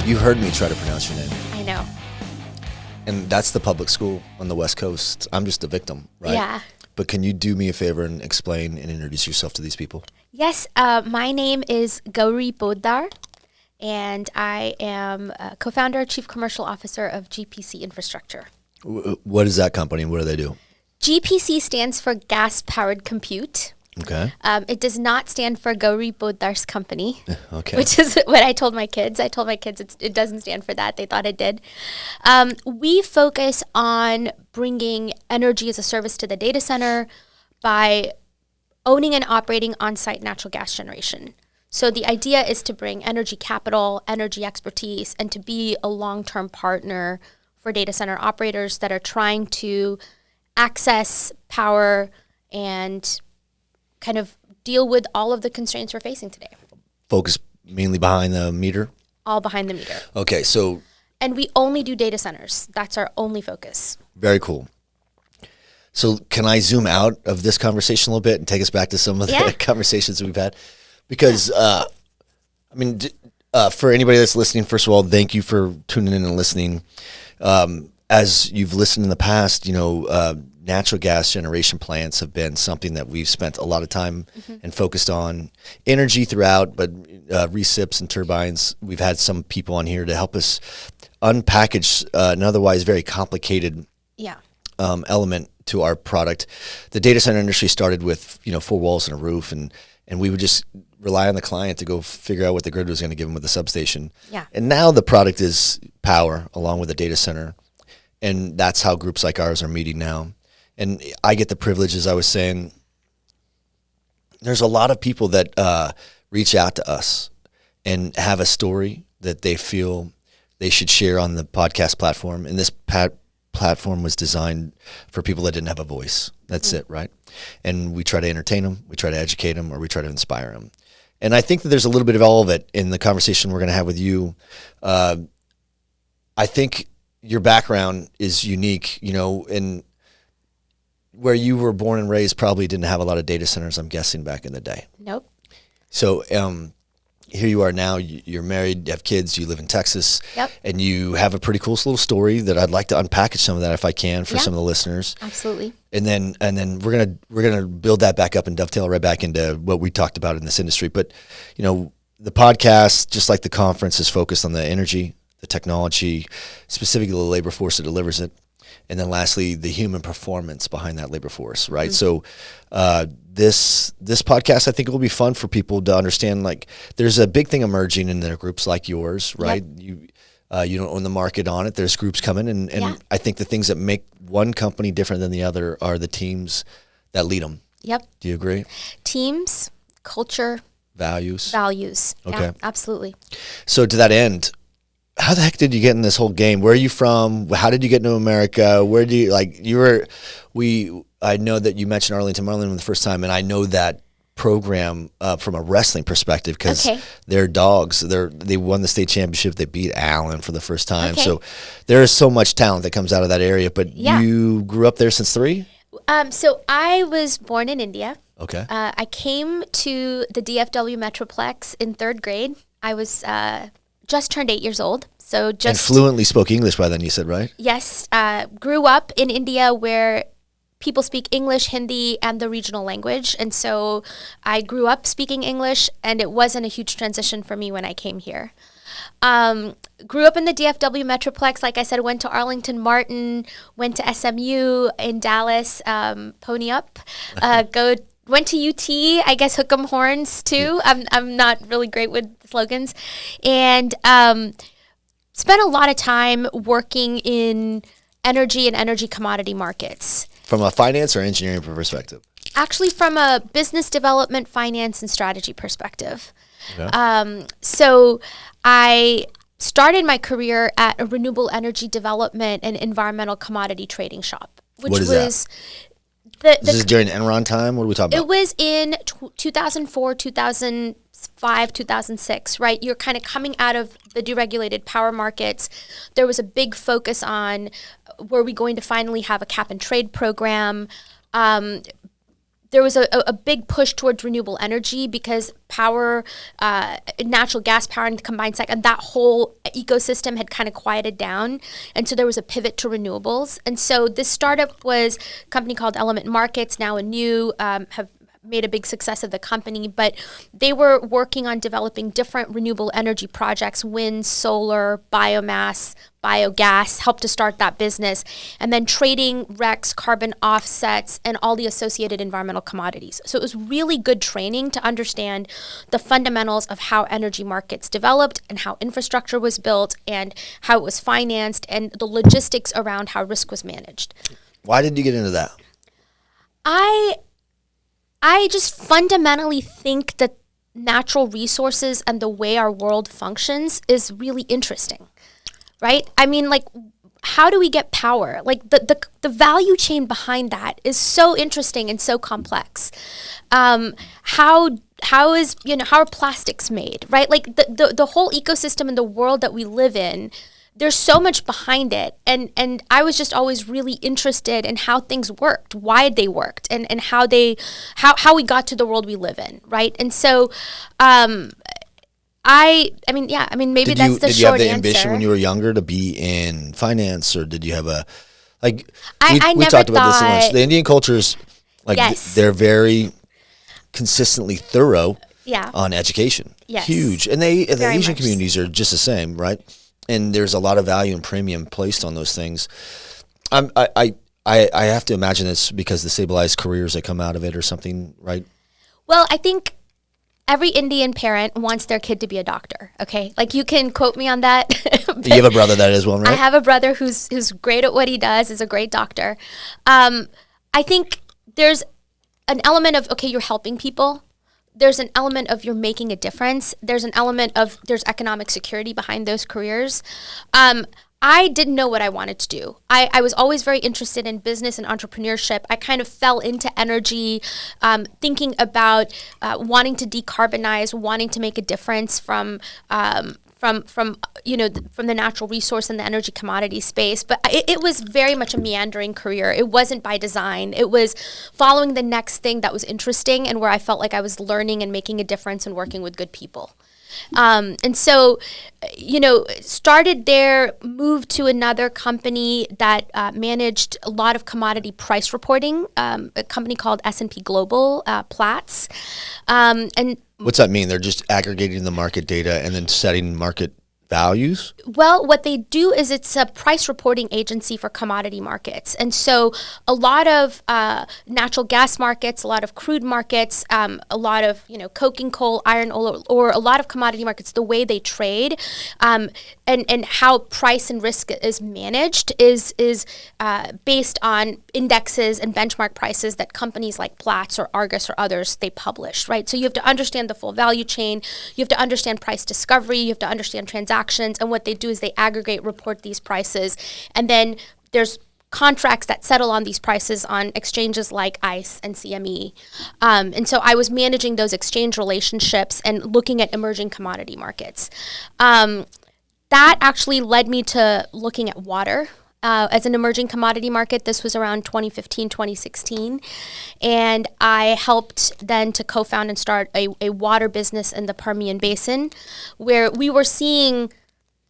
You heard me try to pronounce your name. I know. And that's the public school on the West Coast. I'm just a victim, right? Yeah. But can you do me a favor and explain and introduce yourself to these people? Yes, my name is Gauri Potdar, and I am co-founder, chief commercial officer of GPC Infrastructure. What is that company and what do they do? GPC stands for Gas-Powered Compute. Okay. It does not stand for Gauri Potdar's company, Okay. which is what I told my kids. I told my kids it doesn't stand for that. They thought it did. We focus on bringing energy as a service to the data center by owning and operating on-site natural gas generation. So the idea is to bring energy capital, energy expertise, and to be a long-term partner for data center operators that are trying to access power and kind of deal with all of the constraints we're facing today. Focus mainly behind the meter? All behind the meter. Okay, so... And we only do data centers. That's our only focus. Very cool. So can I zoom out of this conversation a little bit and take us back to some of the conversations we've had? Because, for anybody that's listening, first of all, thank you for tuning in and listening. As you've listened in the past, natural gas generation plants have been something that we've spent a lot of time and focused on. Energy throughout, but recips and turbines. We've had some people on here to help us unpackage an otherwise very complicated element to our product. The data center industry started with 4 walls and a roof, and we would just rely on the client to go figure out what the grid was going to give them with the substation. Yeah. And now the product is power along with the data center, and that's how groups like ours are meeting now. And I get the privilege, as I was saying, there's a lot of people that reach out to us and have a story that they feel they should share on the podcast platform. And this platform was designed for people that didn't have a voice. That's it, right? And we try to entertain them, we try to educate them, or we try to inspire them. And I think that there's a little bit of all of it in the conversation we're going to have with you. I think your background is unique, and where you were born and raised probably didn't have a lot of data centers, I'm guessing, back in the day. Nope. So here you are now, you're married, you have kids, you live in Texas, and you have a pretty cool little story that I'd like to unpackage some of that if I can for some of the listeners. Absolutely. And then we're gonna build that back up and dovetail right back into what we talked about in this industry. But the podcast, just like the conference, is focused on the energy, the technology, specifically the labor force that delivers it. And then lastly, the human performance behind that labor force, right? So this podcast, I think, will be fun for people to understand. Like, there's a big thing emerging in their groups like yours, right? You don't own the market on it. There's groups coming, and I think the things that make one company different than the other are the teams that lead them. Yep. Do you agree? Teams, culture, values. Okay. Yeah, absolutely. So to that end, how the heck did you get in this whole game? Where are you from? How did you get into America? Where do you, I know that you mentioned Arlington the first time, and I know that program from a wrestling perspective because their dogs, they won the state championship. They beat Allen for the first time. Okay. So there is so much talent that comes out of that area, but you grew up there since 3? So I was born in India. Okay. I came to the DFW Metroplex in 3rd grade. I was just turned 8 years old. And fluently spoke English by then, you said, right? Yes. Grew up in India where people speak English, Hindi, and the regional language. And so I grew up speaking English, and it wasn't a huge transition for me when I came here. Grew up in the DFW Metroplex. Like I said, went to Arlington Martin, went to SMU in Dallas, pony up, went to UT, I guess hook 'em horns too. I'm not really great with slogans. And spent a lot of time working in energy and energy commodity markets. From a finance or engineering perspective? Actually, from a business development, finance, and strategy perspective. Okay. So I started my career at a renewable energy development and environmental commodity trading shop, which what is was that? This is during Enron time? What are we talking about? It was in 2004, 2005, 2006, right? You're kind of coming out of the deregulated power markets. There was a big focus on, were we going to finally have a cap and trade program? There was a big push towards renewable energy because power, natural gas power and the combined cycle, and that whole ecosystem had kind of quieted down. And so there was a pivot to renewables. And so this startup was a company called Element Markets, now a new, have made a big success of the company, but they were working on developing different renewable energy projects, wind, solar, biomass, biogas, helped to start that business, and then trading RECs, carbon offsets, and all the associated environmental commodities. So it was really good training to understand the fundamentals of how energy markets developed and how infrastructure was built and how it was financed and the logistics around how risk was managed. Why did you get into that? I just fundamentally think that natural resources and the way our world functions is really interesting, right? I mean, like, how do we get power? Like, the value chain behind that is so interesting and so complex. How are plastics made, right? Like, the whole ecosystem in the world that we live in, there's so much behind it. And I was just always really interested in how things worked, why they worked, and how we got to the world we live in, right? And so maybe that's the short answer. Did you have the ambition when you were younger to be in finance, or did you have a, like, we talked about this so much. The Indian cultures, like, yes, they're very consistently thorough on education. Yes. Huge. And the Asian much communities are just the same, right? And there's a lot of value and premium placed on those things. I have to imagine it's because the stabilized careers that come out of it or something, right? Well, I think every Indian parent wants their kid to be a doctor, okay? Like, you can quote me on that. You have a brother that is one, right? I have a brother who's great at what he does, is a great doctor. I think there's an element of, okay, you're helping people. There's an element of you're making a difference. There's an element of there's economic security behind those careers. I didn't know what I wanted to do. I was always very interested in business and entrepreneurship. I kind of fell into energy, thinking about wanting to decarbonize, wanting to make a difference from the natural resource and the energy commodity space. But it was very much a meandering career. It wasn't by design. It was following the next thing that was interesting and where I felt like I was learning and making a difference and working with good people. And so, started there, moved to another company that managed a lot of commodity price reporting, a company called S&P Global, Platts. And what's that mean? They're just aggregating the market data and then setting market values? Well, what they do is it's a price reporting agency for commodity markets. And so a lot of natural gas markets, a lot of crude markets, a lot of, coking coal, iron ore, or a lot of commodity markets, the way they trade and how price and risk is managed is based on indexes and benchmark prices that companies like Platts or Argus or others, they publish, right? So you have to understand the full value chain. You have to understand price discovery. You have to understand transactions. And what they do is they aggregate, report these prices. And then there's contracts that settle on these prices on exchanges like ICE and CME. And so I was managing those exchange relationships and looking at emerging commodity markets. That actually led me to looking at water as an emerging commodity market. This was around 2015, 2016. And I helped then to co-found and start a water business in the Permian Basin, where we were seeing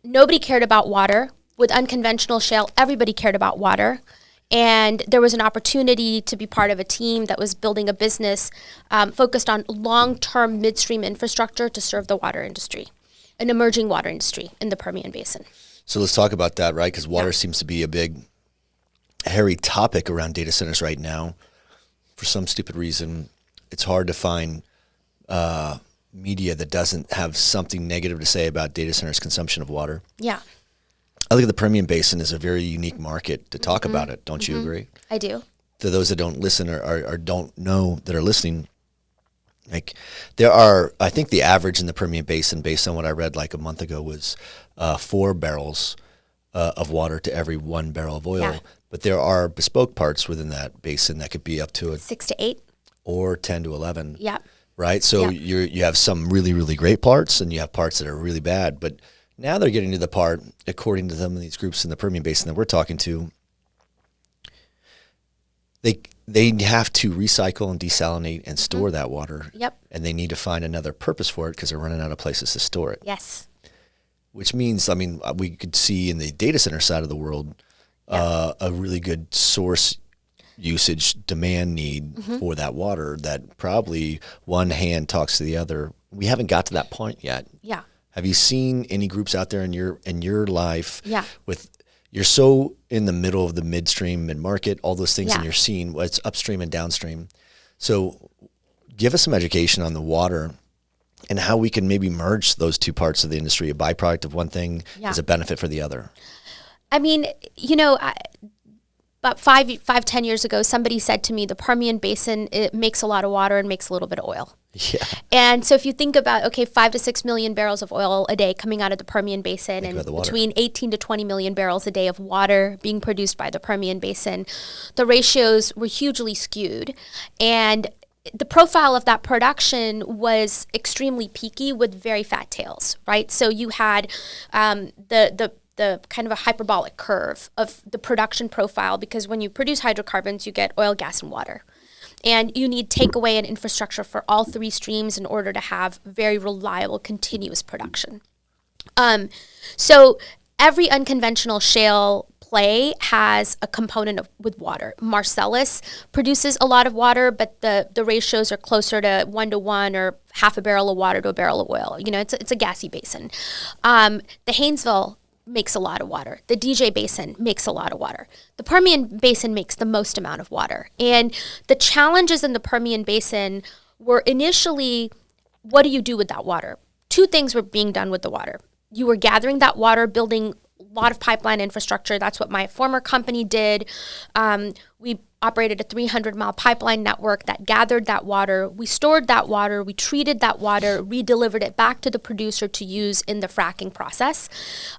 nobody cared about water. With unconventional shale, everybody cared about water. And there was an opportunity to be part of a team that was building a business focused on long-term midstream infrastructure to serve the water industry, an emerging water industry in the Permian Basin. So let's talk about that, right? Because water seems to be a big, hairy topic around data centers right now. For some stupid reason, it's hard to find media that doesn't have something negative to say about data centers' consumption of water. Yeah. I look at the Permian Basin as a very unique market to talk about it. Don't you agree? I do. To those that don't listen or don't know that are listening, like, there are, I think the average in the Permian Basin, based on what I read like a month ago, was 4 barrels of water to every 1 barrel of oil. Yeah. But there are bespoke parts within that basin that could be up to 6 to 8 or 10 to 11. Yeah. Right. So you have some really, really great parts, and you have parts that are really bad. But now they're getting to the part, according to some of these groups in the Permian Basin that we're talking to, they have to recycle and desalinate and store that water. Yep. And they need to find another purpose for it because they're running out of places to store it. Yes. Which means, I mean, we could see in the data center side of the world a really good source usage demand need for that water that probably one hand talks to the other. We haven't got to that point yet. Yeah. Have you seen any groups out there in your life with you're so in the middle of the midstream, mid-market, all those things, and you're seeing what's upstream and downstream. So give us some education on the water and how we can maybe merge those two parts of the industry. A byproduct of one thing is a benefit for the other. I mean, about 10 years ago, somebody said to me, the Permian Basin, it makes a lot of water and makes a little bit of oil. Yeah. And so if you think about, 5 to 6 million barrels of oil a day coming out of the Permian Basin, and between 18 to 20 million barrels a day of water being produced by the Permian Basin, the ratios were hugely skewed. And the profile of that production was extremely peaky with very fat tails, right? So you had the kind of a hyperbolic curve of the production profile, because when you produce hydrocarbons, you get oil, gas, and water. And you need takeaway and infrastructure for all three streams in order to have very reliable, continuous production. So every unconventional shale play has a component with water. Marcellus produces a lot of water, but the ratios are closer to 1-to-1 or half a barrel of water to a barrel of oil. It's a gassy basin. The Haynesville makes a lot of water. The DJ Basin makes a lot of water. The Permian Basin makes the most amount of water. And the challenges in the Permian Basin were initially, what do you do with that water? Two things were being done with the water. You were gathering that water, building a lot of pipeline infrastructure. That's what my former company did. We operated a 300-mile pipeline network that gathered that water. We stored that water. We treated that water, redelivered it back to the producer to use in the fracking process.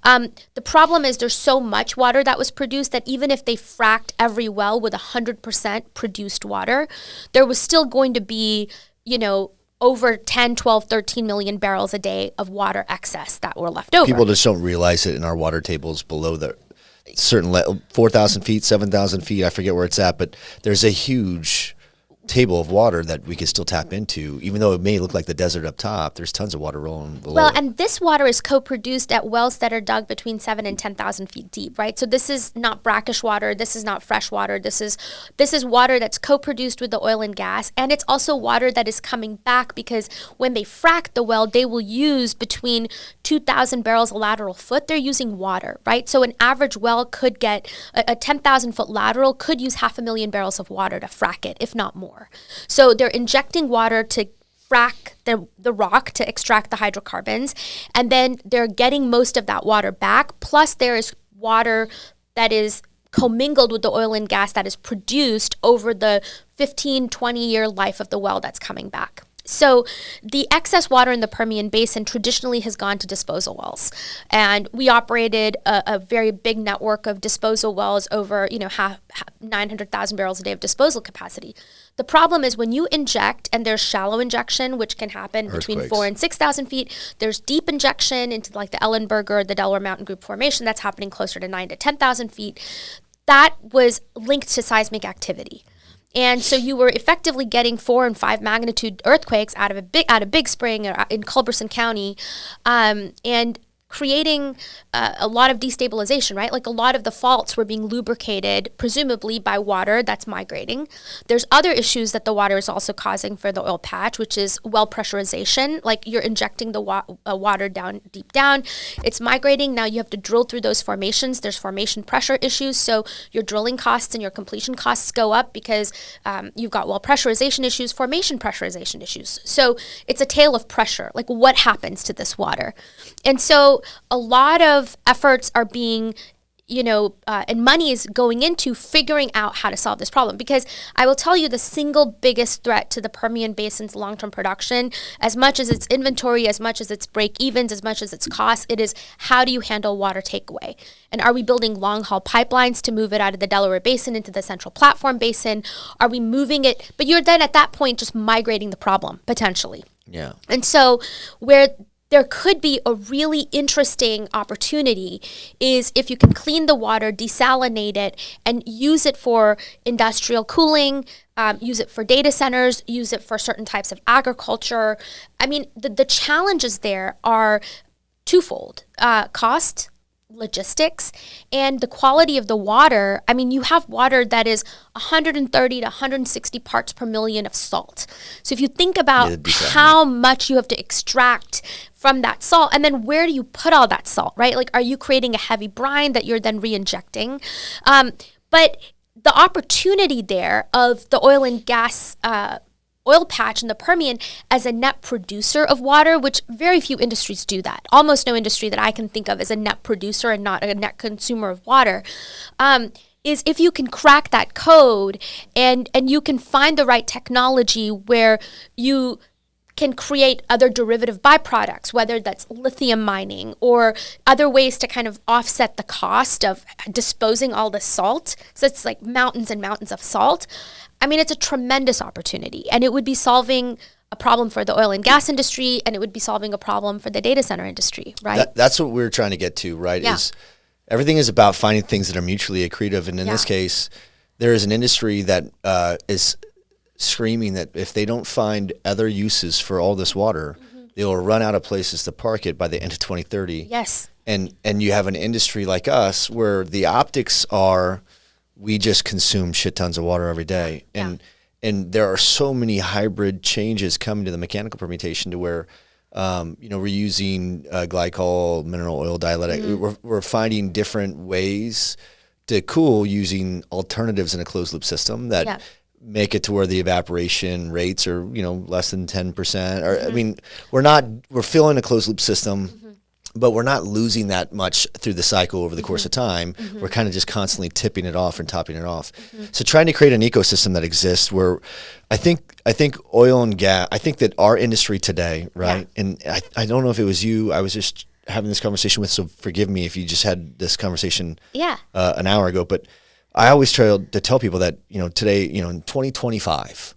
The problem is there's so much water that was produced that even if they fracked every well with 100% produced water, there was still going to be, over 10, 12, 13 million barrels a day of water excess that were left over. People just don't realize it in our water tables below the certain 4,000 feet, 7,000 feet. I forget where it's at, but there's a huge table of water that we can still tap into. Even though it may look like the desert up top, there's tons of water rolling below. Well, and this water is co-produced at wells that are dug between 7 and 10,000 feet deep, right? So this is not brackish water. This is not fresh water. This is water that's co-produced with the oil and gas. And it's also water that is coming back because when they frack the well, they will use between 2,000 barrels a lateral foot. They're using water, right? So an average well could get, a 10,000 foot lateral could use 500,000 barrels of water to frack it, if not more. So they're injecting water to frack the rock to extract the hydrocarbons, and then they're getting most of that water back, plus there is water that is commingled with the oil and gas that is produced over the 15, 20-year life of the well that's coming back. So the excess water in the Permian Basin traditionally has gone to disposal wells. And we operated a very big network of disposal wells over, 900,000 barrels a day of disposal capacity. The problem is when you inject, and there's shallow injection, which can happen between 4,000 and 6,000 feet. There's deep injection into like the Ellenberger, the Delaware Mountain Group Formation. That's happening closer to 9,000 to 10,000 feet. That was linked to seismic activity. And so you were effectively getting 4 and 5 magnitude earthquakes out of Big Spring or in Culberson County, and creating a lot of destabilization, right? Like a lot of the faults were being lubricated, presumably by water that's migrating. There's other issues that the water is also causing for the oil patch, which is well pressurization. Like you're injecting the water deep down. It's migrating. Now you have to drill through those formations. There's formation pressure issues. So your drilling costs and your completion costs go up because you've got well pressurization issues, formation pressurization issues. So it's a tale of pressure. Like what happens to this water? And so a lot of efforts are being, and money is going into figuring out how to solve this problem. Because I will tell you the single biggest threat to the Permian Basin's long-term production, as much as its inventory, as much as its break-evens, as much as its costs, it is how do you handle water takeaway? And are we building long-haul pipelines to move it out of the Delaware Basin into the Central Platform Basin? Are we moving it? But you're then at that point just migrating the problem, potentially. Yeah. And so where there could be a really interesting opportunity is if you can clean the water, desalinate it, and use it for industrial cooling, use it for data centers, use it for certain types of agriculture. I mean, the challenges there are twofold: cost, logistics, and the quality of the water. I mean, you have water that is 130 to 160 parts per million of salt. So if you think about how much you have to extract from that salt, and then where do you put all that salt, right? Like, are you creating a heavy brine that you're then re-injecting? But the opportunity there of the oil and gas oil patch in the Permian as a net producer of water, which very few industries do that. Almost no industry that I can think of is a net producer and not a net consumer of water. Is if you can crack that code and you can find the right technology where you can create other derivative byproducts, whether that's lithium mining or other ways to kind of offset the cost of disposing all the salt. So it's like mountains and mountains of salt. I mean, it's a tremendous opportunity, and it would be solving a problem for the oil and gas industry, and it would be solving a problem for the data center industry, right? That's what we're trying to get to, right? Yeah. Is everything is about finding things that are mutually accretive, and in this case, there is an industry that is screaming that if they don't find other uses for all this water, they will run out of places to park it by the end of 2030. Yes. And you have an industry like us where the optics are, we just consume shit tons of water every day. And there are so many hybrid changes coming to the mechanical permutation to where, we're using glycol, mineral oil, dialectic. We're finding different ways to cool using alternatives in a closed loop system that make it to where the evaporation rates are, less than 10%. Or I mean, we're filling a closed loop system, but we're not losing that much through the cycle over the course of time. We're kind of just constantly tipping it off and topping it off. So trying to create an ecosystem that exists where I think oil and gas, I think that our industry today, right? Yeah. And I don't know if it was you, I was just having this conversation with, so forgive me if you just had this conversation an hour ago, but I always try to tell people that, today, in 2025,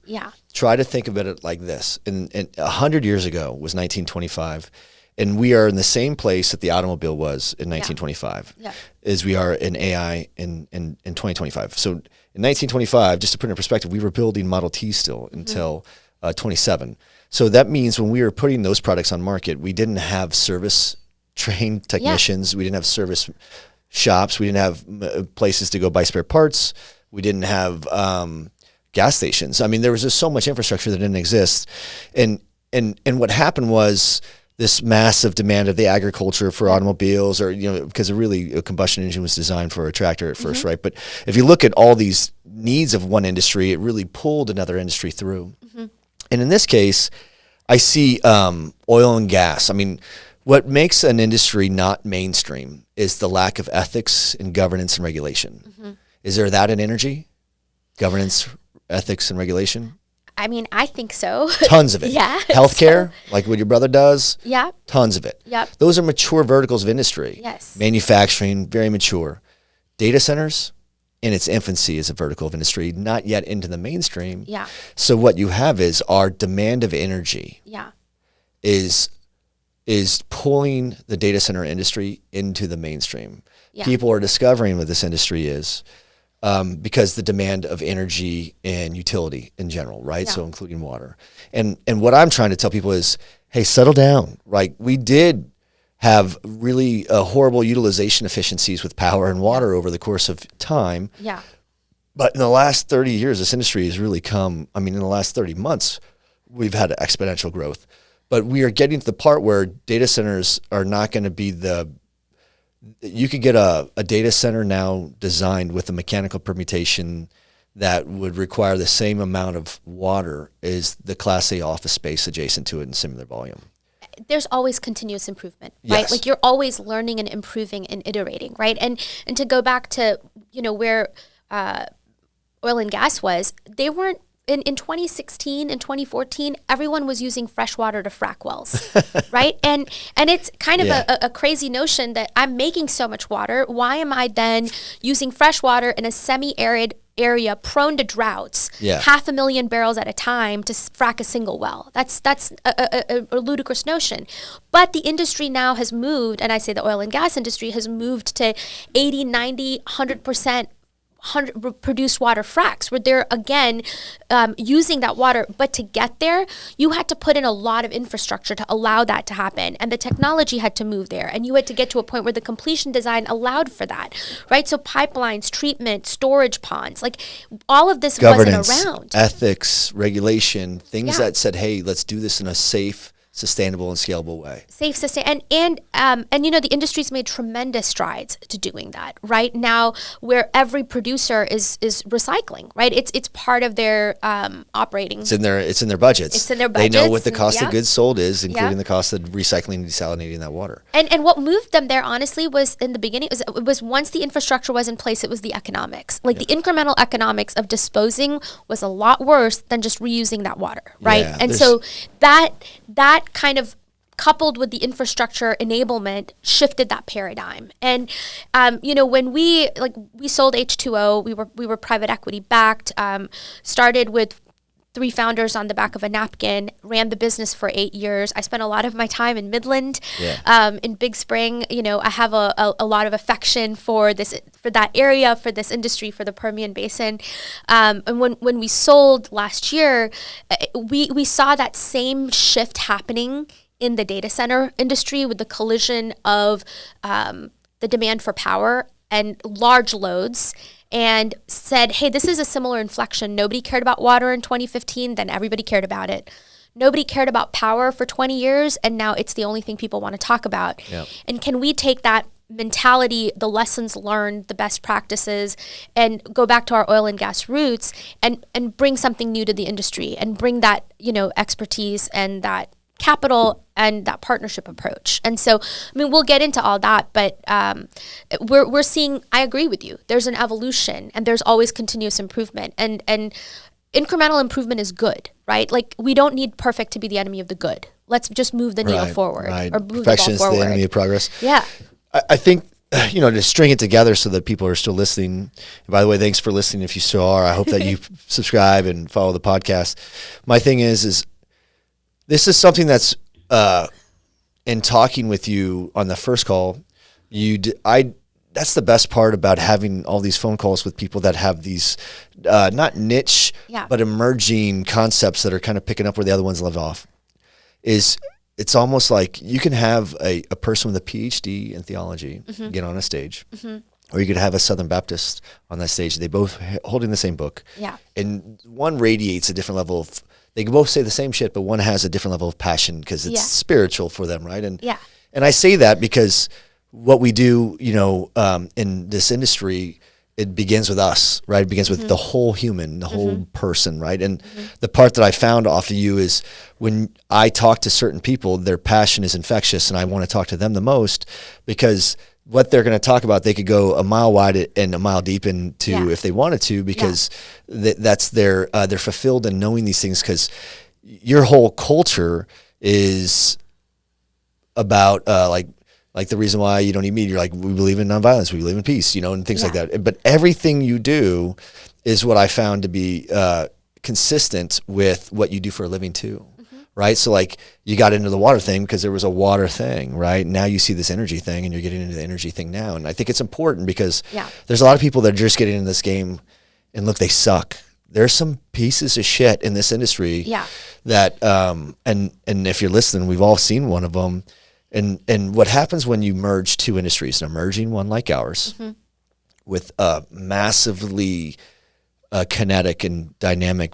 try to think of it like this. And 100 years ago was 1925. And we are in the same place that the automobile was in 1925 as we are in AI in 2025. So in 1925, just to put it in perspective, we were building Model T still until 27. So that means when we were putting those products on market, we didn't have service trained technicians. We didn't have service shops. We didn't have places to go buy spare parts. We didn't have gas stations. I mean, there was just so much infrastructure that didn't exist. And what happened was this massive demand of the agriculture for automobiles, or because a combustion engine was designed for a tractor at first, right? But if you look at all these needs of one industry, it really pulled another industry through. And in this case, I see oil and gas. I mean, what makes an industry not mainstream is the lack of ethics and governance and regulation. Is there that in energy? Governance, ethics, and regulation? I mean, I think so. Tons of it. Healthcare, like what your brother does. Tons of it. Those are mature verticals of industry. Manufacturing, very mature. Data centers, in its infancy as a vertical of industry, not yet into the mainstream. So what you have is our demand of energy is pulling the data center industry into the mainstream. People are discovering what this industry is. Because the demand of energy and utility in general, right? So including water. And what I'm trying to tell people is, hey, settle down. Right? We did have really horrible utilization efficiencies with power and water over the course of time. But in the last 30 years, this industry has really come, in the last 30 months, we've had exponential growth. But we are getting to the part where data centers are not going to be you could get a data center now designed with a mechanical permutation that would require the same amount of water as the Class A office space adjacent to it in similar volume. There's always continuous improvement, right? Like you're always learning and improving and iterating, right? And to go back to, where oil and gas was, they weren't, in 2016 and 2014, everyone was using fresh water to frack wells, right? And it's kind of a crazy notion that I'm making so much water. Why am I then using fresh water in a semi-arid area prone to droughts, 500,000 barrels at a time to frack a single well. That's a ludicrous notion. But the industry now has moved, and I say the oil and gas industry has moved to 80, 90, 100% produced water fracks, where they're again using that water. But to get there, you had to put in a lot of infrastructure to allow that to happen, and the technology had to move there, and you had to get to a point where the completion design allowed for that, right? So pipelines, treatment, storage ponds, like all of this governance, wasn't around. Ethics, regulation, things that said, hey, let's do this in a safe, sustainable, and scalable way. Safe, sustain, and you know, the industry's made tremendous strides to doing that right now, where every producer is recycling, right? It's part of their operating. It's in their budgets. It's in their budgets. They know what the cost of goods sold is, including the cost of recycling and desalinating that water. And what moved them there, honestly, was in the beginning, it was once the infrastructure was in place, it was the economics. Like the incremental economics of disposing was a lot worse than just reusing that water, right? Yeah, and so that kind of coupled with the infrastructure enablement shifted that paradigm. And you know, when we sold H2O, we were private equity backed, started with 3 founders on the back of a napkin, ran the business for 8 years. I spent a lot of my time in Midland, in Big Spring. You know, I have a lot of affection for that area, for this industry, for the Permian Basin. And when we sold last year, we saw that same shift happening in the data center industry with the collision of the demand for power and large loads, and said, hey, this is a similar inflection. Nobody cared about water in 2015, then everybody cared about it. Nobody cared about power for 20 years, and now it's the only thing people want to talk about. Yep. And can we take that mentality, the lessons learned, the best practices, and go back to our oil and gas roots and bring something new to the industry and bring that, you know, expertise and that capital and that partnership approach. And so, I mean, we'll get into all that, but we're seeing, I agree with you, there's an evolution and there's always continuous improvement, and incremental improvement is good, right? Like, we don't need perfect to be the enemy of the good. Let's just move the needle forward. Right. Or move Perfection the ball forward. is the enemy of progress. Yeah. I think, you know, to string it together so that people are still listening. And by the way, thanks for listening. If you still are, I hope that you subscribe and follow the podcast. My thing is this is something that's, in talking with you on the first call, that's the best part about having all these phone calls with people that have these, not niche, but emerging concepts that are kind of picking up where the other ones left off. It's almost like you can have a person with a PhD in theology get on a stage, or you could have a Southern Baptist on that stage. They both holding the same book. Yeah. And one radiates a different level of, they can both say the same shit, but one has a different level of passion because it's spiritual for them, right? And and I say that because what we do, you know, in this industry, it begins with us, right? It begins with the whole human, the whole person, right? And the part that I found off of you is when I talk to certain people, their passion is infectious, and I want to talk to them the most because what they're going to talk about, they could go a mile wide and a mile deep into if they wanted to, because that's they're fulfilled in knowing these things, because your whole culture is about like the reason why you don't eat meat. You're like, we believe in nonviolence, we believe in peace, you know, and things like that. But everything you do is what I found to be consistent with what you do for a living too. Right. So like you got into the water thing because there was a water thing, right? Now you see this energy thing and you're getting into the energy thing now. And I think it's important because there's a lot of people that are just getting in this game and look, they suck. There's some pieces of shit in this industry that, and if you're listening, we've all seen one of them. And what happens when you merge two industries, an emerging one like ours with a massively kinetic and dynamic,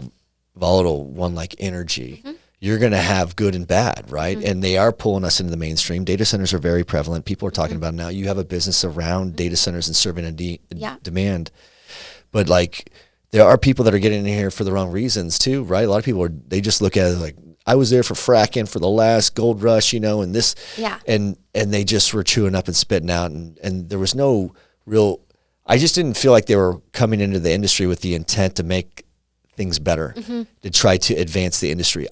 volatile one like energy, you're going to have good and bad, right? And they are pulling us into the mainstream. Data centers are very prevalent. People are talking about it now. You have a business around data centers and serving a demand. But like, there are people that are getting in here for the wrong reasons too, right? A lot of people they just look at it like, I was there for fracking for the last gold rush, you know, and this, and they just were chewing up and spitting out, and there was no real, I just didn't feel like they were coming into the industry with the intent to make things better, to try to advance the industry.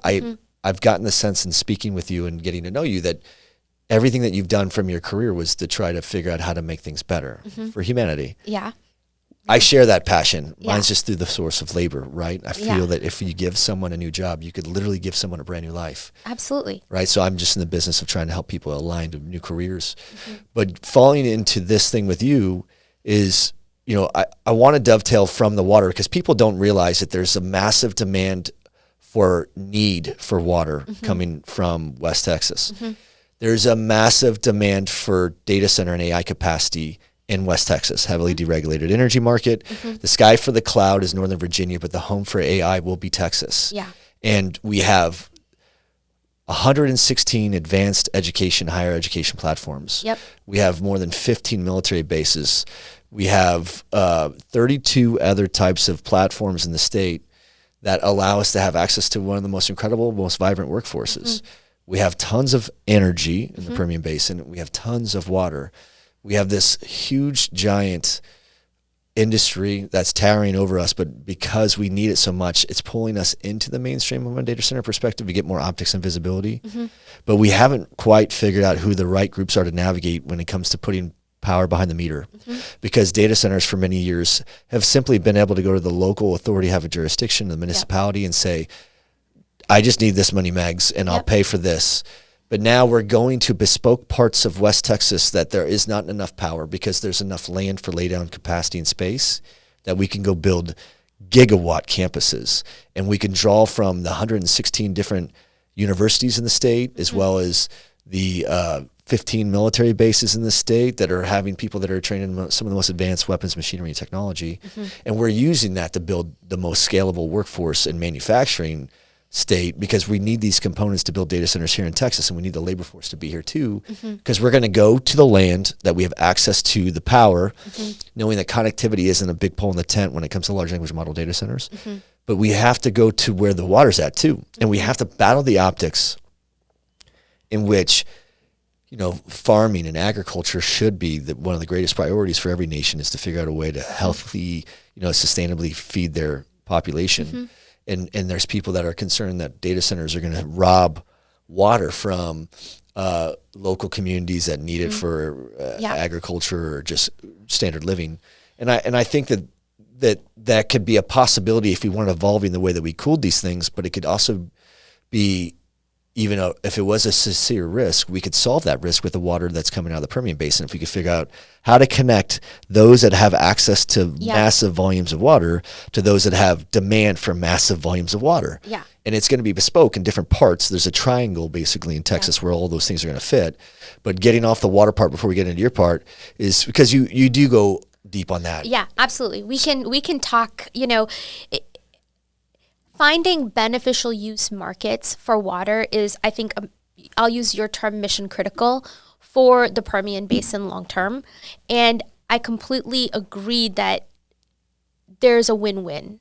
I've gotten the sense in speaking with you and getting to know you that everything that you've done from your career was to try to figure out how to make things better for humanity. Yeah. I share that passion. Yeah. Mine's just through the source of labor, right? I feel that if you give someone a new job, you could literally give someone a brand new life. Absolutely. Right? So I'm just in the business of trying to help people align to new careers. But falling into this thing with you is, I want to dovetail from the water, because people don't realize that there's a massive demand for need for water coming from West Texas. There's a massive demand for data center and AI capacity in West Texas, heavily deregulated energy market. The sky for the cloud is Northern Virginia, but the home for AI will be Texas. Yeah. And we have 116 advanced education, higher education platforms. Yep. We have more than 15 military bases. We have 32 other types of platforms in the state that allow us to have access to one of the most incredible, most vibrant workforces. We have tons of energy in the Permian Basin. We have tons of water. We have this huge, giant industry that's towering over us, but because we need it so much, it's pulling us into the mainstream from a data center perspective to get more optics and visibility. But we haven't quite figured out who the right groups are to navigate when it comes to putting power behind the meter, because data centers for many years have simply been able to go to the local authority, have a jurisdiction, the municipality, and say, I just need this many megs and I'll pay for this. But now we're going to bespoke parts of West Texas that there is not enough power because there's enough land for laydown capacity and space that we can go build gigawatt campuses. And we can draw from the 116 different universities in the state, as well as the 15 military bases in the state that are having people that are trained in some of the most advanced weapons, machinery, and technology. And we're using that to build the most scalable workforce in manufacturing state, because we need these components to build data centers here in Texas, and we need the labor force to be here too, because we're going to go to the land that we have access to the power, knowing that connectivity isn't a big pole in the tent when it comes to large language model data centers. But we have to go to where the water's at too, and we have to battle the optics in which farming and agriculture should be one of the greatest priorities for every nation, is to figure out a way to healthily, sustainably feed their population. And there's people that are concerned that data centers are going to rob water from local communities that need it for agriculture or just standard living. And I think that could be a possibility if we weren't evolving the way that we cooled these things, but it could also be, even if it was a sincere risk, we could solve that risk with the water that's coming out of the Permian Basin. If we could figure out how to connect those that have access to massive volumes of water to those that have demand for massive volumes of water. Yeah. And it's going to be bespoke in different parts. There's a triangle basically in Texas where all those things are going to fit. But getting off the water part before we get into your part is because you do go deep on that. Yeah, absolutely. We can talk, finding beneficial use markets for water is, I think, I'll use your term, mission critical for the Permian Basin long term. And I completely agree that there's a win-win.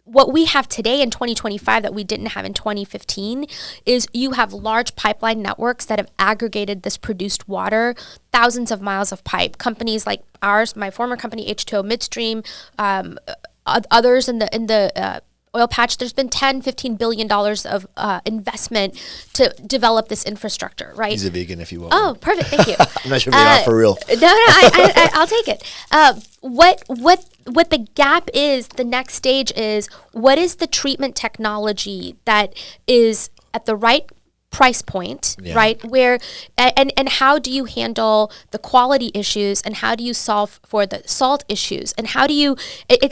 What we have today in 2025 that we didn't have in 2015 is you have large pipeline networks that have aggregated this produced water, thousands of miles of pipe. Companies like ours, my former company, H2O Midstream, others in the oil patch, there's been $10-15 billion of investment to develop this infrastructure, right? He's a vegan, if you will. Oh, perfect. Thank you. I'm not sure if you're not for real. No, I'll take it. What the gap is, the next stage is, what is the treatment technology that is at the right price point, right? Where and how do you handle the quality issues, and how do you solve for the salt issues, and how do you?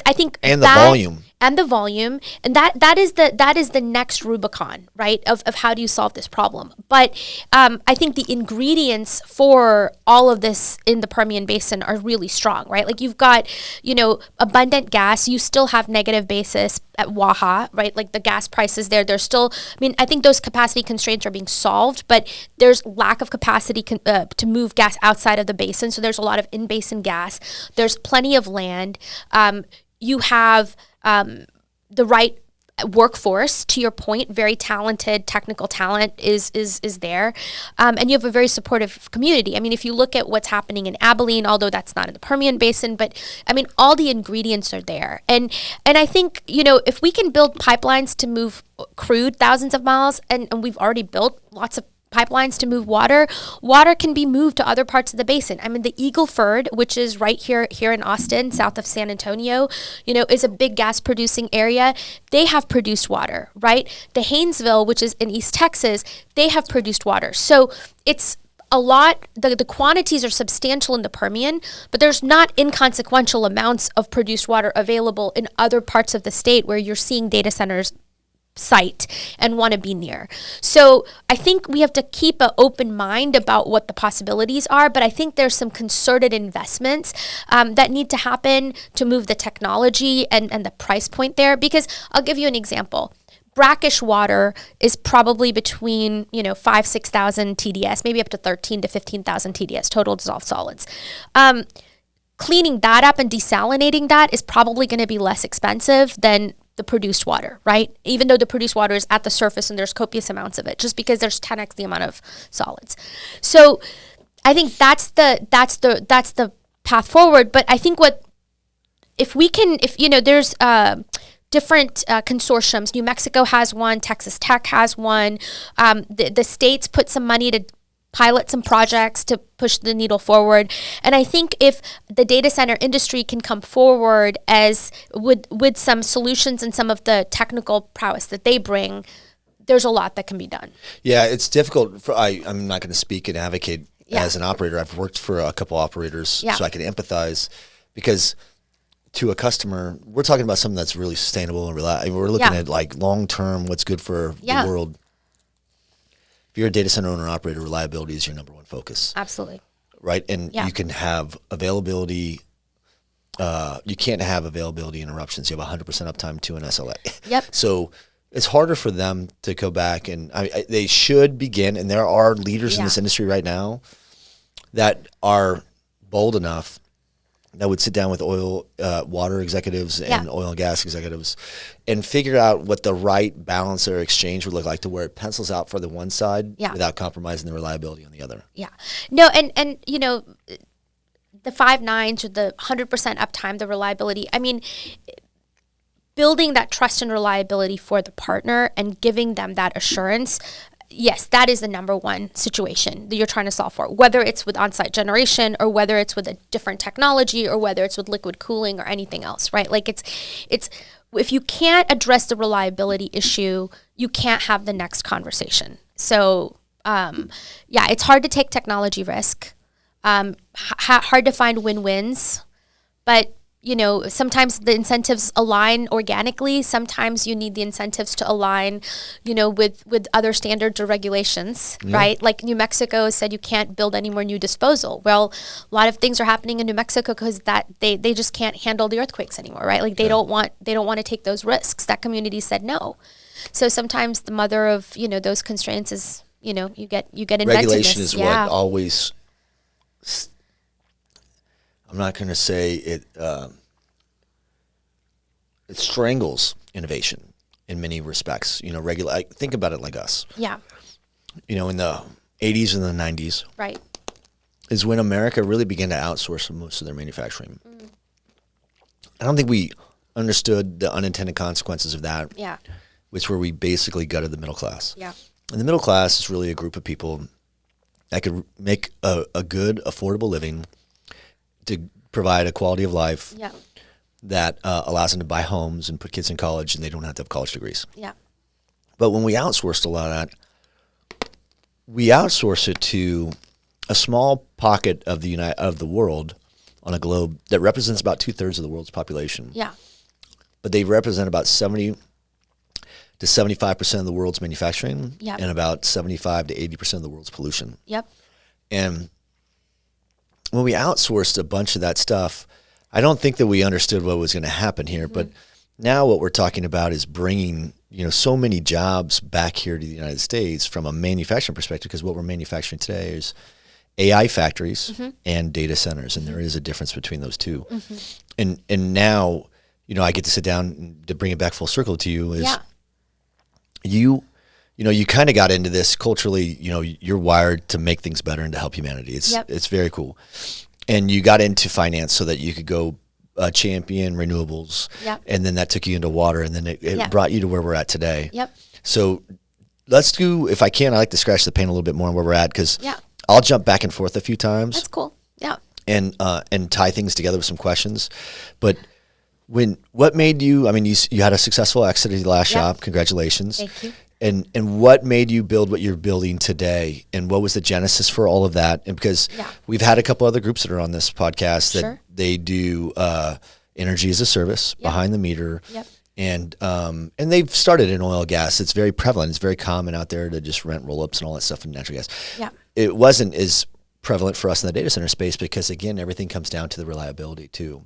I think and the volume. And the volume, and that is the next Rubicon, right? Of how do you solve this problem? But I think the ingredients for all of this in the Permian Basin are really strong, right? Like you've got, abundant gas. You still have negative basis at Waha, right? Like the gas prices there, there's still. I mean, I think those capacity constraints are being solved, but there's lack of capacity to move gas outside of the basin. So there's a lot of in-basin gas. There's plenty of land. You have the right workforce, to your point, very talented technical talent is there. And you have a very supportive community. I mean, if you look at what's happening in Abilene, although that's not in the Permian Basin, but I mean, all the ingredients are there. And I think, if we can build pipelines to move crude thousands of miles, and we've already built lots of pipelines to move water, water can be moved to other parts of the basin. I mean, the Eagle Ford, which is right here in Austin, south of San Antonio, is a big gas producing area. They have produced water, right? The Haynesville, which is in East Texas, they have produced water. So it's a lot, the quantities are substantial in the Permian, but there's not inconsequential amounts of produced water available in other parts of the state where you're seeing data centers site and want to be near. So I think we have to keep an open mind about what the possibilities are, but I think there's some concerted investments that need to happen to move the technology and the price point there, because I'll give you an example. Brackish water is probably between 5,000-6,000 TDS, maybe up to 13,000 to 15,000 TDS, total dissolved solids. Cleaning that up and desalinating that is probably going to be less expensive than the produced water, right? Even though the produced water is at the surface and there's copious amounts of it, just because there's 10x the amount of solids. So I think that's the path forward. But I think if there's different consortiums. New Mexico has one. Texas Tech has one. The states put some money to pilot some projects to push the needle forward. And I think if the data center industry can come forward as with some solutions and some of the technical prowess that they bring, there's a lot that can be done. Yeah, it's difficult. I'm not going to speak and advocate as an operator. I've worked for a couple operators, so I can empathize, because to a customer, we're talking about something that's really sustainable and reliable. We're looking at like long-term, what's good for the world. If you're a data center owner and operator, reliability is your number one focus. Absolutely. Right? And you can have availability. You can't have availability interruptions. You have 100% uptime to an SLA. Yep. So it's harder for them to go back, and they should begin, and there are leaders in this industry right now that are bold enough that would sit down with water executives and oil and gas executives and figure out what the right balance or exchange would look like, to where it pencils out for the one side without compromising the reliability on the other. Yeah. No, and the 5 nines or the 100% uptime, the reliability, I mean, building that trust and reliability for the partner and giving them that assurance, yes, that is the number one situation that you're trying to solve for, whether it's with on-site generation or whether it's with a different technology or whether it's with liquid cooling or anything else, right? Like it's if you can't address the reliability issue, you can't have the next conversation. So, it's hard to take technology risk, hard to find win-wins, but sometimes the incentives align organically. Sometimes you need the incentives to align, with other standards or regulations, right? Like New Mexico said you can't build any more new disposal. Well, a lot of things are happening in New Mexico because that they just can't handle the earthquakes anymore, right? Like they don't want to take those risks. That community said no. So sometimes the mother of those constraints is you get inventiveness. Regulation is what always. I'm not going to say it. It strangles innovation in many respects. Think about it like us. Yeah. In the 80s and the 90s, right, is when America really began to outsource most of their manufacturing. I don't think we understood the unintended consequences of that. Yeah. Which were we basically gutted the middle class. Yeah. And the middle class is really a group of people that could make a good, affordable living to provide a quality of life that allows them to buy homes and put kids in college, and they don't have to have college degrees. Yeah. But when we outsourced a lot of that, we outsourced it to a small pocket of the world on a globe that represents about 2/3 of the world's population. Yeah. But they represent about 70 to 75% of the world's manufacturing and about 75 to 80% of the world's pollution. Yep. And when we outsourced a bunch of that stuff, I don't think that we understood what was going to happen here. But now what we're talking about is bringing, so many jobs back here to the United States from a manufacturing perspective, because what we're manufacturing today is AI factories and data centers, and there is a difference between those two. And now, I get to sit down and to bring it back full circle to you is you kind of got into this culturally, you're wired to make things better and to help humanity. It's very cool. And you got into finance so that you could go champion renewables. And then that took you into water, and then it brought you to where we're at today. So let's do, if I can, I like to scratch the paint a little bit more on where we're at, because I'll jump back and forth a few times. That's cool. Yeah. And tie things together with some questions. But what made you, I mean, you had a successful exit at the last shop. Congratulations. Thank you. And what made you build what you're building today? And what was the genesis for all of that? And because we've had a couple other groups that are on this podcast that they do energy as a service, behind the meter. And they've started in oil and gas. It's very prevalent. It's very common out there to just rent roll-ups and all that stuff in natural gas. It wasn't as prevalent for us in the data center space because, again, everything comes down to the reliability too.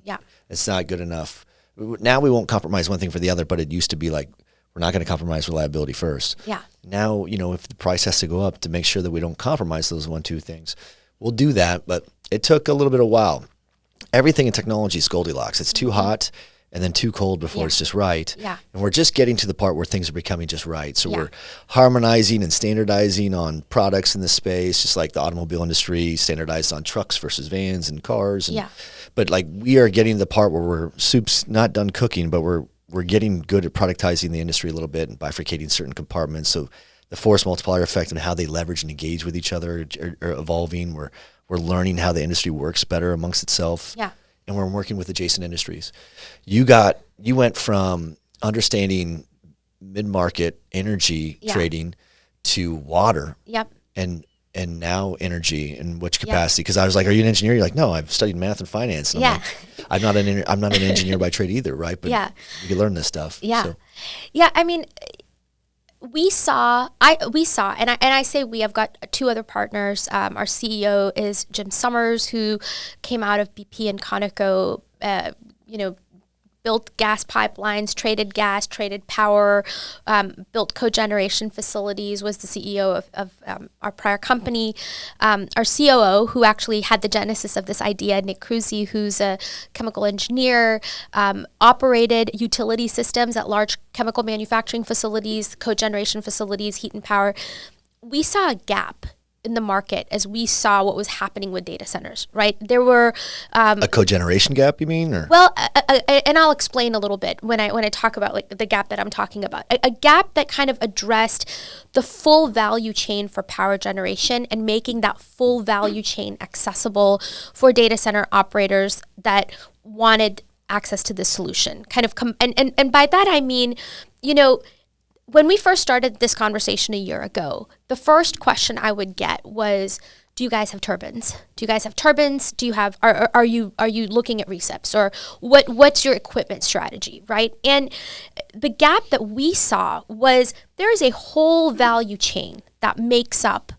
It's not good enough. Now we won't compromise one thing for the other, but it used to be like, we're not going to compromise reliability first. Now, if the price has to go up to make sure that we don't compromise those 1-2 things, we'll do that. But it took a little bit of a while. Everything in technology is Goldilocks. It's too hot and then too cold before it's just right. And we're just getting to the part where things are becoming just right. So we're harmonizing and standardizing on products in this space, just like the automobile industry standardized on trucks versus vans and cars. And, but like we are getting to the part where soup's not done cooking, but we're getting good at productizing the industry a little bit and bifurcating certain compartments. So the force multiplier effect and how they leverage and engage with each other are evolving. We're learning how the industry works better amongst itself. And we're working with adjacent industries. You went from understanding mid-market energy trading to water. And now energy, in which capacity? Because I was like, "Are you an engineer?" You're like, "No, I've studied math and finance." And I'm not an engineer by trade either, right? But you can learn this stuff. I mean, we saw, and I say we have got 2 other partners. Our CEO is Jim Summers, who came out of BP and Conoco. Built gas pipelines, traded gas, traded power, built cogeneration facilities, was the CEO of our prior company. Our COO, who actually had the genesis of this idea, Nick Cruzy, who's a chemical engineer, operated utility systems at large chemical manufacturing facilities, cogeneration facilities, heat and power. We saw a gap in the market as we saw what was happening with data centers, right? There were a cogeneration gap, you mean? Or? Well, and I'll explain a little bit when I talk about like the gap that I'm talking about. A gap that kind of addressed the full value chain for power generation and making that full value chain accessible for data center operators that wanted access to this solution. And by that I mean, when we first started this conversation a year ago, the first question I would get was, do you guys have turbines? Do you guys have turbines? Do you have, are you looking at recips, or what's your equipment strategy, right? And the gap that we saw was there is a whole value chain that makes up,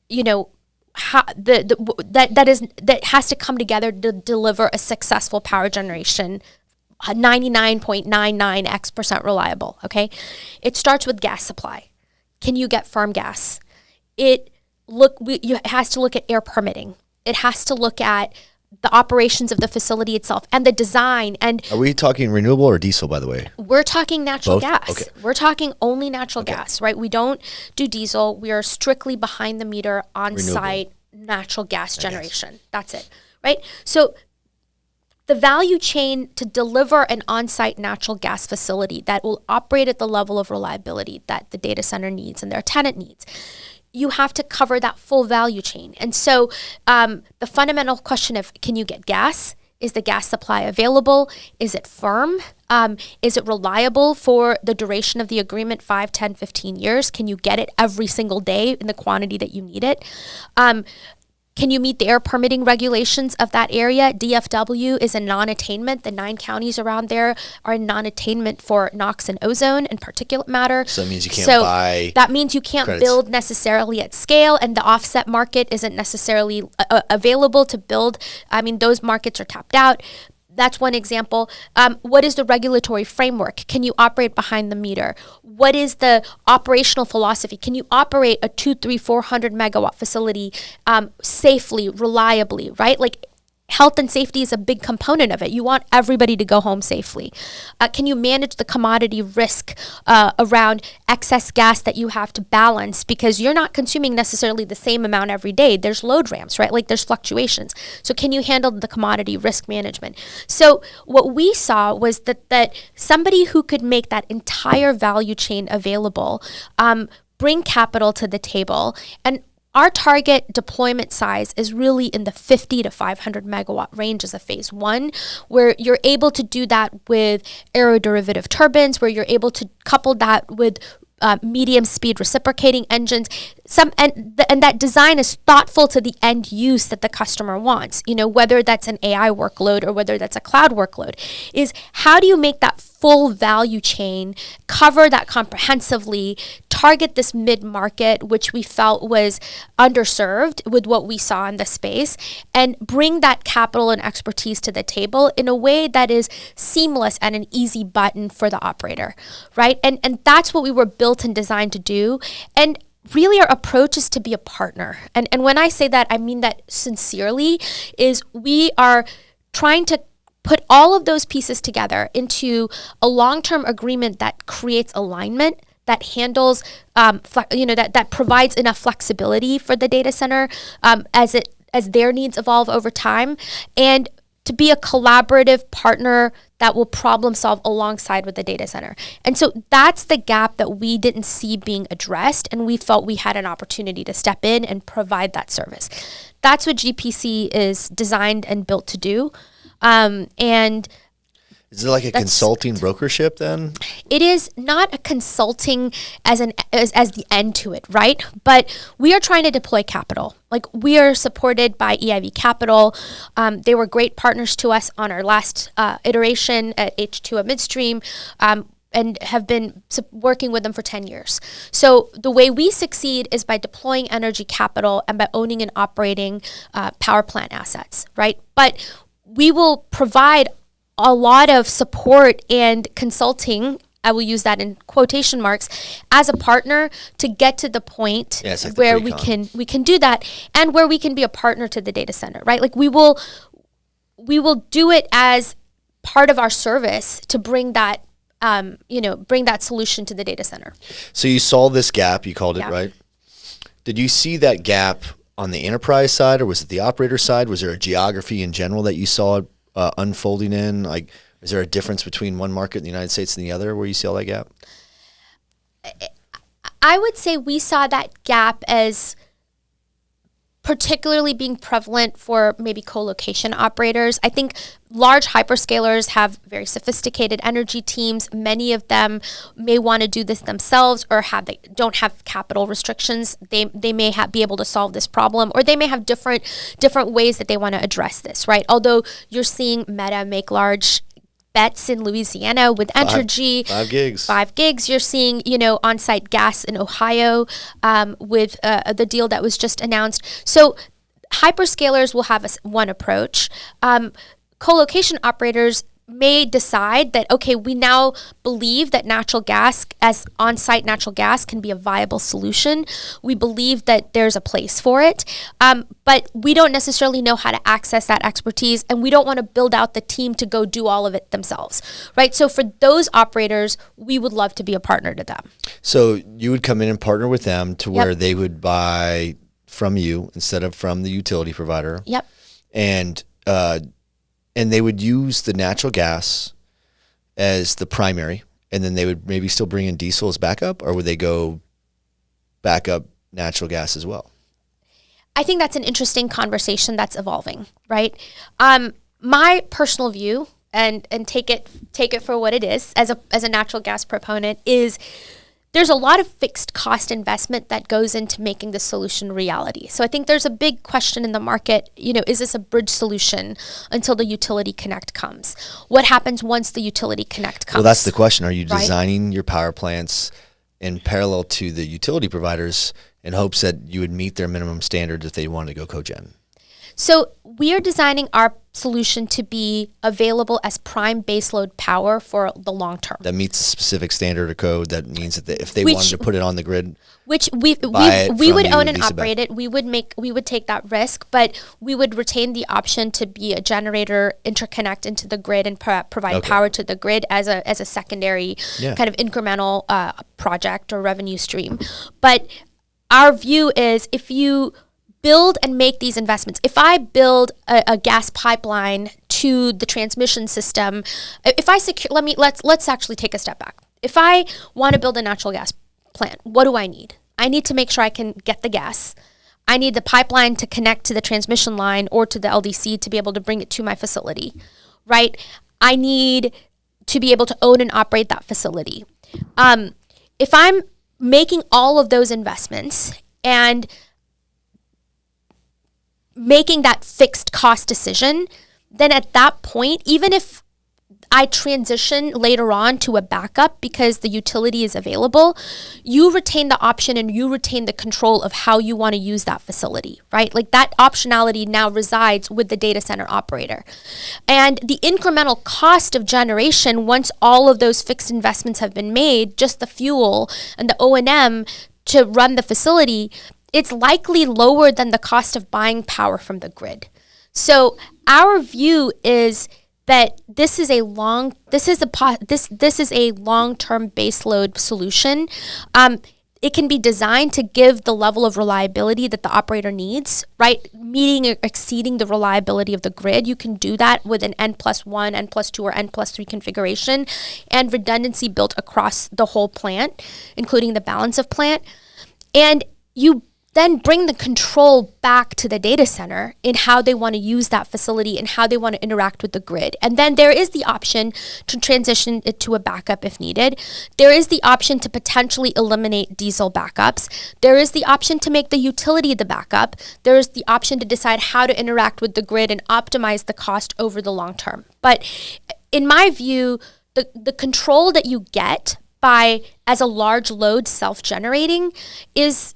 how that has to come together to deliver a successful power generation 99.99x% reliable, okay? It starts with gas supply. Can you get firm gas? It has to look at air permitting. It has to look at the operations of the facility itself and the design. And are we talking renewable or diesel, by the way? We're talking natural Both? gas. Okay. We're talking only natural gas, right? We don't do diesel. We are strictly behind the meter, on-site natural gas generation. That's it, right? So the value chain to deliver an on-site natural gas facility that will operate at the level of reliability that the data center needs and their tenant needs, you have to cover that full value chain. And so the fundamental question of, can you get gas? Is the gas supply available? Is it firm? Is it reliable for the duration of the agreement, 5, 10, 15 years? Can you get it every single day in the quantity that you need it? Can you meet the air permitting regulations of that area? DFW is a non-attainment. The 9 counties around there are a non-attainment for NOx and ozone and particulate matter. So that means you can't buy. That means you can't credits. build necessarily at scale, and the offset market isn't necessarily available to build. I mean, those markets are tapped out. That's one example. What is the regulatory framework? Can you operate behind the meter? What is the operational philosophy? Can you operate a 200, 300, 400 megawatt facility safely, reliably, right? Like, health and safety is a big component of it. You want everybody to go home safely. Can you manage the commodity risk around excess gas that you have to balance, because you're not consuming necessarily the same amount every day? There's load ramps, right? Like, there's fluctuations. So can you handle the commodity risk management? So what we saw was that somebody who could make that entire value chain available bring capital to the table. And our target deployment size is really in the 50 to 500 megawatt range as a phase one, where you're able to do that with aeroderivative turbines, where you're able to couple that with medium speed reciprocating engines. And that design is thoughtful to the end use that the customer wants, whether that's an AI workload or whether that's a cloud workload, is how do you make that full value chain, cover that comprehensively, target this mid-market, which we felt was underserved with what we saw in the space, and bring that capital and expertise to the table in a way that is seamless and an easy button for the operator, right? And that's what we were built and designed to do. And really our approach is to be a partner. And when I say that, I mean that sincerely, is we are trying to put all of those pieces together into a long-term agreement that creates alignment, that handles, that provides enough flexibility for the data center as their needs evolve over time, and to be a collaborative partner that will problem solve alongside with the data center. And so that's the gap that we didn't see being addressed, and we felt we had an opportunity to step in and provide that service. That's what GPC is designed and built to do. And is it like a consulting brokership then? It is not a consulting as the end to it, right? But we are trying to deploy capital. Like, we are supported by EIV Capital. They were great partners to us on our last iteration at H2O Midstream. And have been working with them for 10 years. So the way we succeed is by deploying energy capital and by owning and operating power plant assets, right? But we will provide a lot of support and consulting, I will use that in quotation marks, as a partner to get to the point where we can do that, and where we can be a partner to the data center, right? Like, we will do it as part of our service to bring that bring that solution to the data center. So you saw this gap, you called it, right? Did you see that gap on the enterprise side, or was it the operator side? Was there a geography in general that you saw unfolding in? Like, is there a difference between one market in the United States and the other where you see all that gap? I would say we saw that gap as particularly being prevalent for maybe co-location operators. I think large hyperscalers have very sophisticated energy teams. Many of them may want to do this themselves, or they don't have capital restrictions. They may be able to solve this problem, or they may have different ways that they want to address this, right? Although you're seeing Meta make large bets in Louisiana with Entergy. 5 gigs. You're seeing, on-site gas in Ohio with the deal that was just announced. So hyperscalers will have one approach. Co-location operators may decide that, okay, we now believe that natural gas, as on-site natural gas, can be a viable solution. We believe that there's a place for it, but we don't necessarily know how to access that expertise, and we don't want to build out the team to go do all of it themselves, right? So for those operators, we would love to be a partner to them. So you would come in and partner with them to where they would buy from you instead of from the utility provider. Yep. And they would use the natural gas as the primary, and then they would maybe still bring in diesel as backup, or would they go backup natural gas as well? I think that's an interesting conversation that's evolving, right? My personal view, and take it for what it is, as a natural gas proponent, is there's a lot of fixed cost investment that goes into making the solution reality. So I think there's a big question in the market, is this a bridge solution until the utility connect comes? What happens once the utility connect comes? Well, that's the question. Are you designing your power plants in parallel to the utility providers in hopes that you would meet their minimum standards if they wanted to go cogen? So we are designing our solution to be available as prime baseload power for the long term. That meets a specific standard or code. That means that if they wanted to put it on the grid, which we would own and operate it, we would take that risk, but we would retain the option to be a generator, interconnect into the grid, and provide power to the grid as a secondary kind of incremental project or revenue stream. But our view is, if you build and make these investments, if I build a gas pipeline to the transmission system, if I let's actually take a step back. If I want to build a natural gas plant, what do I need? I need to make sure I can get the gas. I need the pipeline to connect to the transmission line or to the LDC to be able to bring it to my facility, right? I need to be able to own and operate that facility. If I'm making all of those investments and making that fixed cost decision, then at that point, even if I transition later on to a backup because the utility is available, you retain the option and you retain the control of how you want to use that facility, right? Like that optionality now resides with the data center operator. And the incremental cost of generation, once all of those fixed investments have been made, just the fuel and the O&M to run the facility, it's likely lower than the cost of buying power from the grid. So our view is that this is a long-term baseload solution. It can be designed to give the level of reliability that the operator needs, right? Meeting or exceeding the reliability of the grid. You can do that with an N+1, N+2, or N+3 configuration, and redundancy built across the whole plant, including the balance of plant. And you then bring the control back to the data center in how they want to use that facility and how they want to interact with the grid. And then there is the option to transition it to a backup if needed. There is the option to potentially eliminate diesel backups. There is the option to make the utility the backup. There is the option to decide how to interact with the grid and optimize the cost over the long term. But in my view, the control that you get by, as a large load self-generating is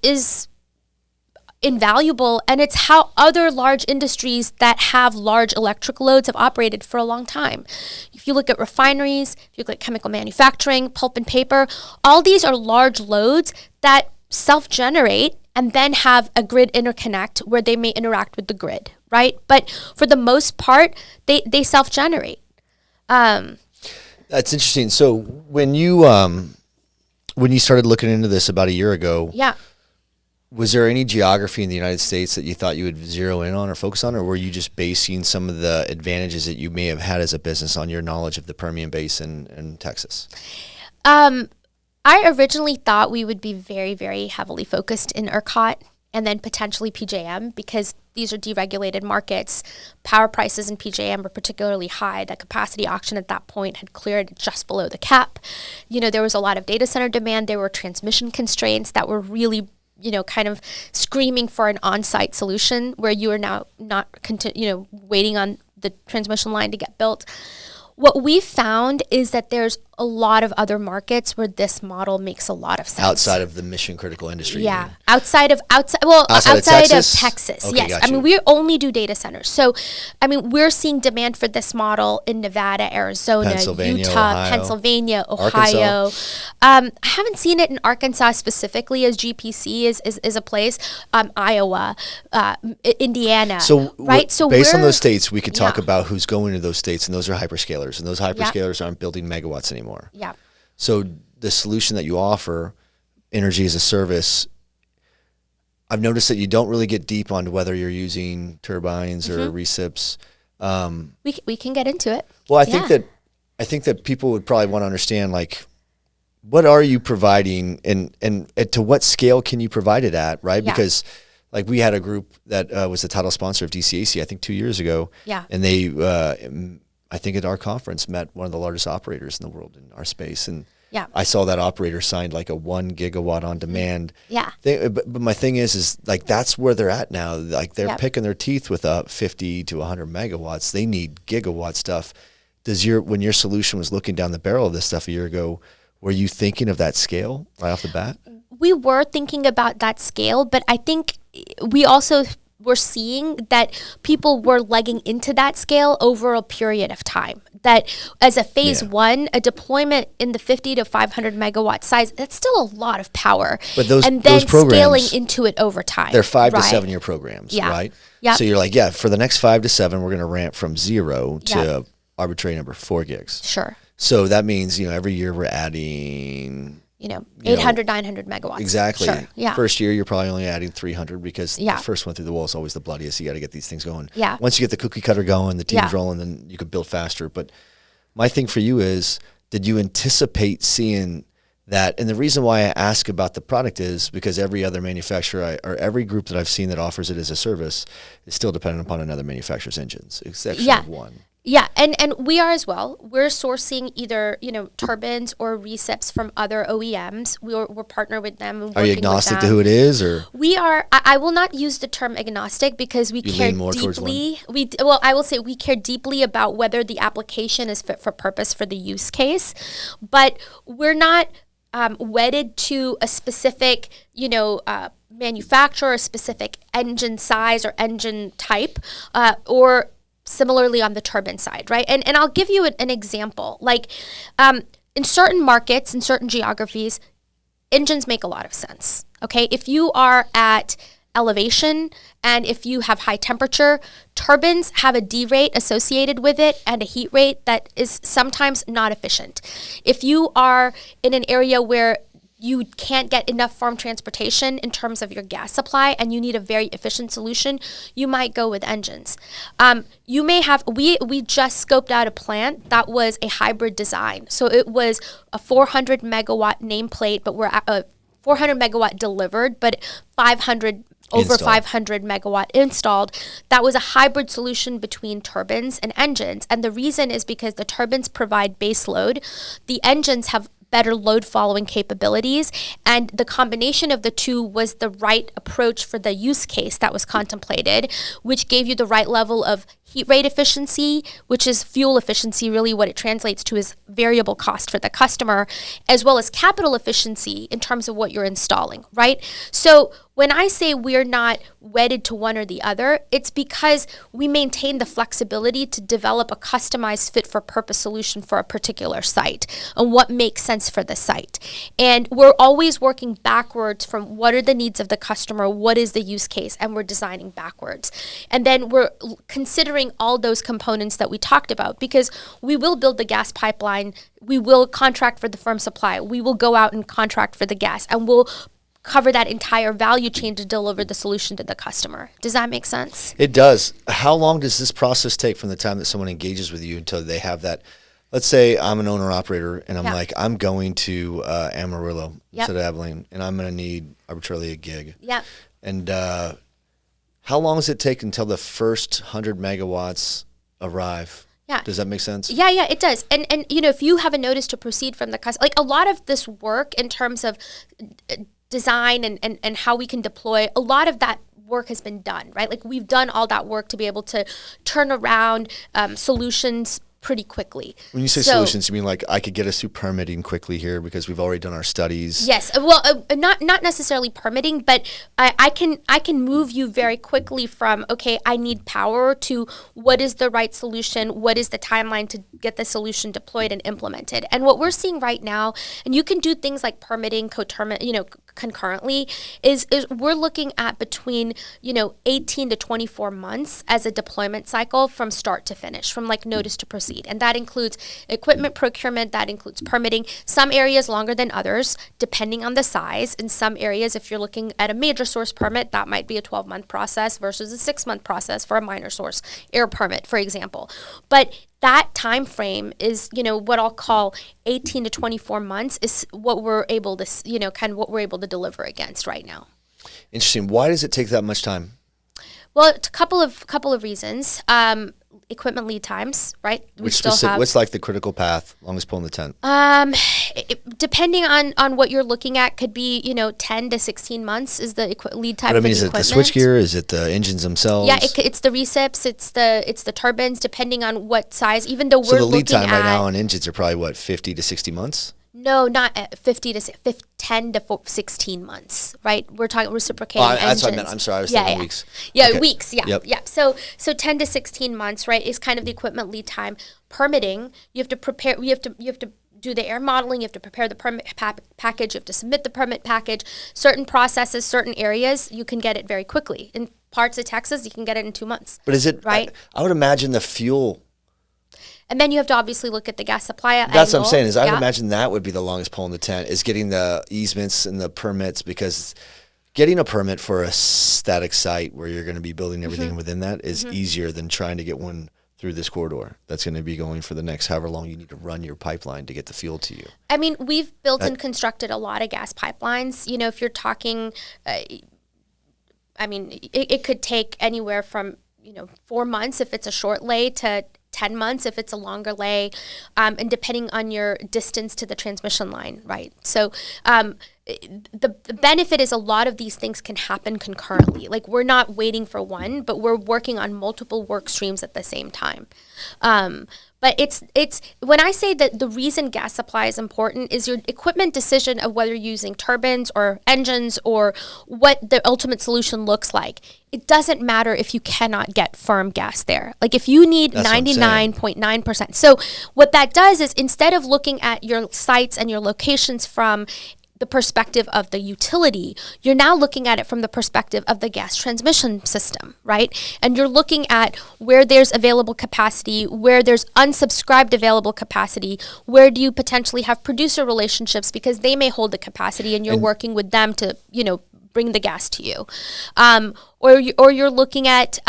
invaluable, and it's how other large industries that have large electric loads have operated for a long time. If you look at refineries, if you look at chemical manufacturing, pulp and paper, all these are large loads that self-generate and then have a grid interconnect where they may interact with the grid, right? But for the most part, they self-generate. That's interesting. So when you started looking into this about a year ago, yeah. Was there any geography in the United States that you thought you would zero in on or focus on, or were you just basing some of the advantages that you may have had as a business on your knowledge of the Permian Basin and Texas? I originally thought we would be very, very heavily focused in ERCOT and then potentially PJM because these are deregulated markets. Power prices in PJM were particularly high. The capacity auction at that point had cleared just below the cap. There was a lot of data center demand. There were transmission constraints that were really kind of screaming for an on-site solution where you are now not, waiting on the transmission line to get built. What we found is that there's a lot of other markets where this model makes a lot of sense. Outside of the mission critical industry. Yeah. Outside of Texas. Okay, yes. gotcha. We only do data centers. So, we're seeing demand for this model in Nevada, Arizona, Utah, Ohio. Pennsylvania, Ohio. I haven't seen it in Arkansas specifically as GPC is a place. Iowa, Indiana. So, right? So based on those states, we could talk about who's going to those states, and those are hyperscalers. And those hyperscalers aren't building megawatts anymore. Yeah. So the solution that you offer, energy as a service, I've noticed that you don't really get deep on whether you're using turbines or recips. We can get into it. Well, I think that people would probably want to understand, like, what are you providing and to what scale can you provide it at, right? Yeah. Because like we had a group that was the title sponsor of DCAC, I think 2 years ago. Yeah. And they, I think at our conference, met one of the largest operators in the world in our space. And yeah. I saw that operator signed like a 1 gigawatt on demand. Yeah. But my thing is like that's where they're at now. Like they're picking their teeth with 50 to 100 megawatts. They need gigawatt stuff. When your solution was looking down the barrel of this stuff a year ago, were you thinking of that scale right off the bat? We were thinking about that scale, but I think we also were seeing that people were legging into that scale over a period of time. That as a phase one, a deployment in the 50 to 500 megawatt size, that's still a lot of power. But those programs, scaling into it over time. They're 5 to 7 year programs, right? Yeah. So you're like, for the next 5 to 7, we're going to ramp from 0 to arbitrary number 4 gigs. Sure. So that means, every year we're adding 800, 900 megawatts. Exactly. Sure. Yeah. First year, you're probably only adding 300 because the Yeah. first one through the wall is always the bloodiest. You got to get these things going. Yeah. Once you get the cookie cutter going, the team's Yeah. rolling, then you could build faster. But my thing for you is, did you anticipate seeing that, and the reason why I ask about the product is because every other manufacturer or every group that I've seen that offers it as a service is still dependent upon another manufacturer's engines, exception of one. Yeah, and we are as well. We're sourcing either, turbines or recips from other OEMs. We're partnered with them. And are you agnostic to who it is, or? We are. I will not use the term agnostic because we care deeply. I will say we care deeply about whether the application is fit for purpose for the use case, but we're not wedded to a specific, manufacturer, a specific engine size or engine type, or similarly on the turbine side, right? And I'll give you an example. Like in certain markets, in certain geographies, engines make a lot of sense, okay? If you are at elevation and if you have high temperature, turbines have a D rate associated with it and a heat rate that is sometimes not efficient. If you are in an area where you can't get enough farm transportation in terms of your gas supply and you need a very efficient solution, you might go with engines. You may have, we just scoped out a plant that was a hybrid design. So it was a 400 megawatt nameplate, but we're at a 400 megawatt delivered, but 500 megawatt installed. That was a hybrid solution between turbines and engines. And the reason is because the turbines provide base load. The engines have better load following capabilities, and the combination of the two was the right approach for the use case that was contemplated, which gave you the right level of heat rate efficiency, which is fuel efficiency. Really what it translates to is variable cost for the customer, as well as capital efficiency in terms of what you're installing, right? So when I say we're not wedded to one or the other, it's because we maintain the flexibility to develop a customized fit for purpose solution for a particular site and what makes sense for the site. And we're always working backwards from what are the needs of the customer, what is the use case, and we're designing backwards. And then we're considering all those components that we talked about, because we will build the gas pipeline, we will contract for the firm supply, we will go out and contract for the gas, and we'll cover that entire value chain to deliver the solution to the customer. Does that make sense? It does. How long does this process take from the time that someone engages with you until they have that? Let's say I'm an owner operator and I'm like, I'm going to Amarillo instead of Abilene, and I'm going to need arbitrarily a gig. Yeah. And how long does it take until the first 100 megawatts arrive? Yeah. Does that make sense? Yeah, it does. And if you have a notice to proceed from the customer, like a lot of this work in terms of design and how we can deploy, a lot of that work has been done, right? Like we've done all that work to be able to turn around solutions pretty quickly. When you say solutions, you mean like I could get us through permitting quickly here because we've already done our studies? Yes. Well, not necessarily permitting, but I can move you very quickly from, okay, I need power, to what is the right solution, what is the timeline to get the solution deployed and implemented. And what we're seeing right now, and you can do things like permitting, concurrently, is we're looking at between 18 to 24 months as a deployment cycle from start to finish, from like notice to proceed. And that includes equipment procurement, that includes permitting. Some areas longer than others, depending on the size. In some areas, if you're looking at a major source permit, that might be a 12-month process versus a 6-month process for a minor source air permit, for example. But that time frame is, what I'll call 18 to 24 months is what we're able to, kind of what we're able to deliver against right now. Interesting. Why does it take that much time? Well, it's a couple of reasons. Equipment lead times, right? What's like the critical path, longest pole in the tent? Depending on what you're looking at, could be 10 to 16 months is the lead time. But I mean, is it the switchgear? Is it the engines themselves? Yeah, it's the recips, it's the turbines, depending on what size. Even though so the lead time right now on engines are probably 50 to 60 months. No, not 10 to 16 months, right? We're talking reciprocating engines. That's what I meant. I'm sorry, I was thinking weeks. Yeah, okay. weeks, yeah. So 10 to 16 months, right, is kind of the equipment lead time. Permitting, you have to prepare, you have to do the air modeling, you have to prepare the permit package, you have to submit the permit package. Certain processes, certain areas, you can get it very quickly. In parts of Texas, you can get it in 2 months. But is it, right? I would imagine the fuel. And then you have to obviously look at the gas supply angle. That's what I'm saying, is I would imagine that would be the longest pole in the tent, is getting the easements and the permits, because getting a permit for a static site where you're going to be building everything within that is easier than trying to get one through this corridor that's going to be going for the next however long you need to run your pipeline to get the fuel to you. I mean, we've built and constructed a lot of gas pipelines. You know, if you're talking, I mean, it could take anywhere from, 4 months if it's a short lay to 10 months if it's a longer lay, and depending on your distance to the transmission line, right? So the benefit is a lot of these things can happen concurrently. Like, we're not waiting for one, but we're working on multiple work streams at the same time. But it's when I say that the reason gas supply is important is your equipment decision of whether you're using turbines or engines or what the ultimate solution looks like. It doesn't matter if you cannot get firm gas there. Like, if you need 99.9%. So what that does is, instead of looking at your sites and your locations from the perspective of the utility, you're now looking at it from the perspective of the gas transmission system, right? And you're looking at where there's available capacity, where there's unsubscribed available capacity, where do you potentially have producer relationships because they may hold the capacity and you're working with them to, bring the gas to you. Or you're looking at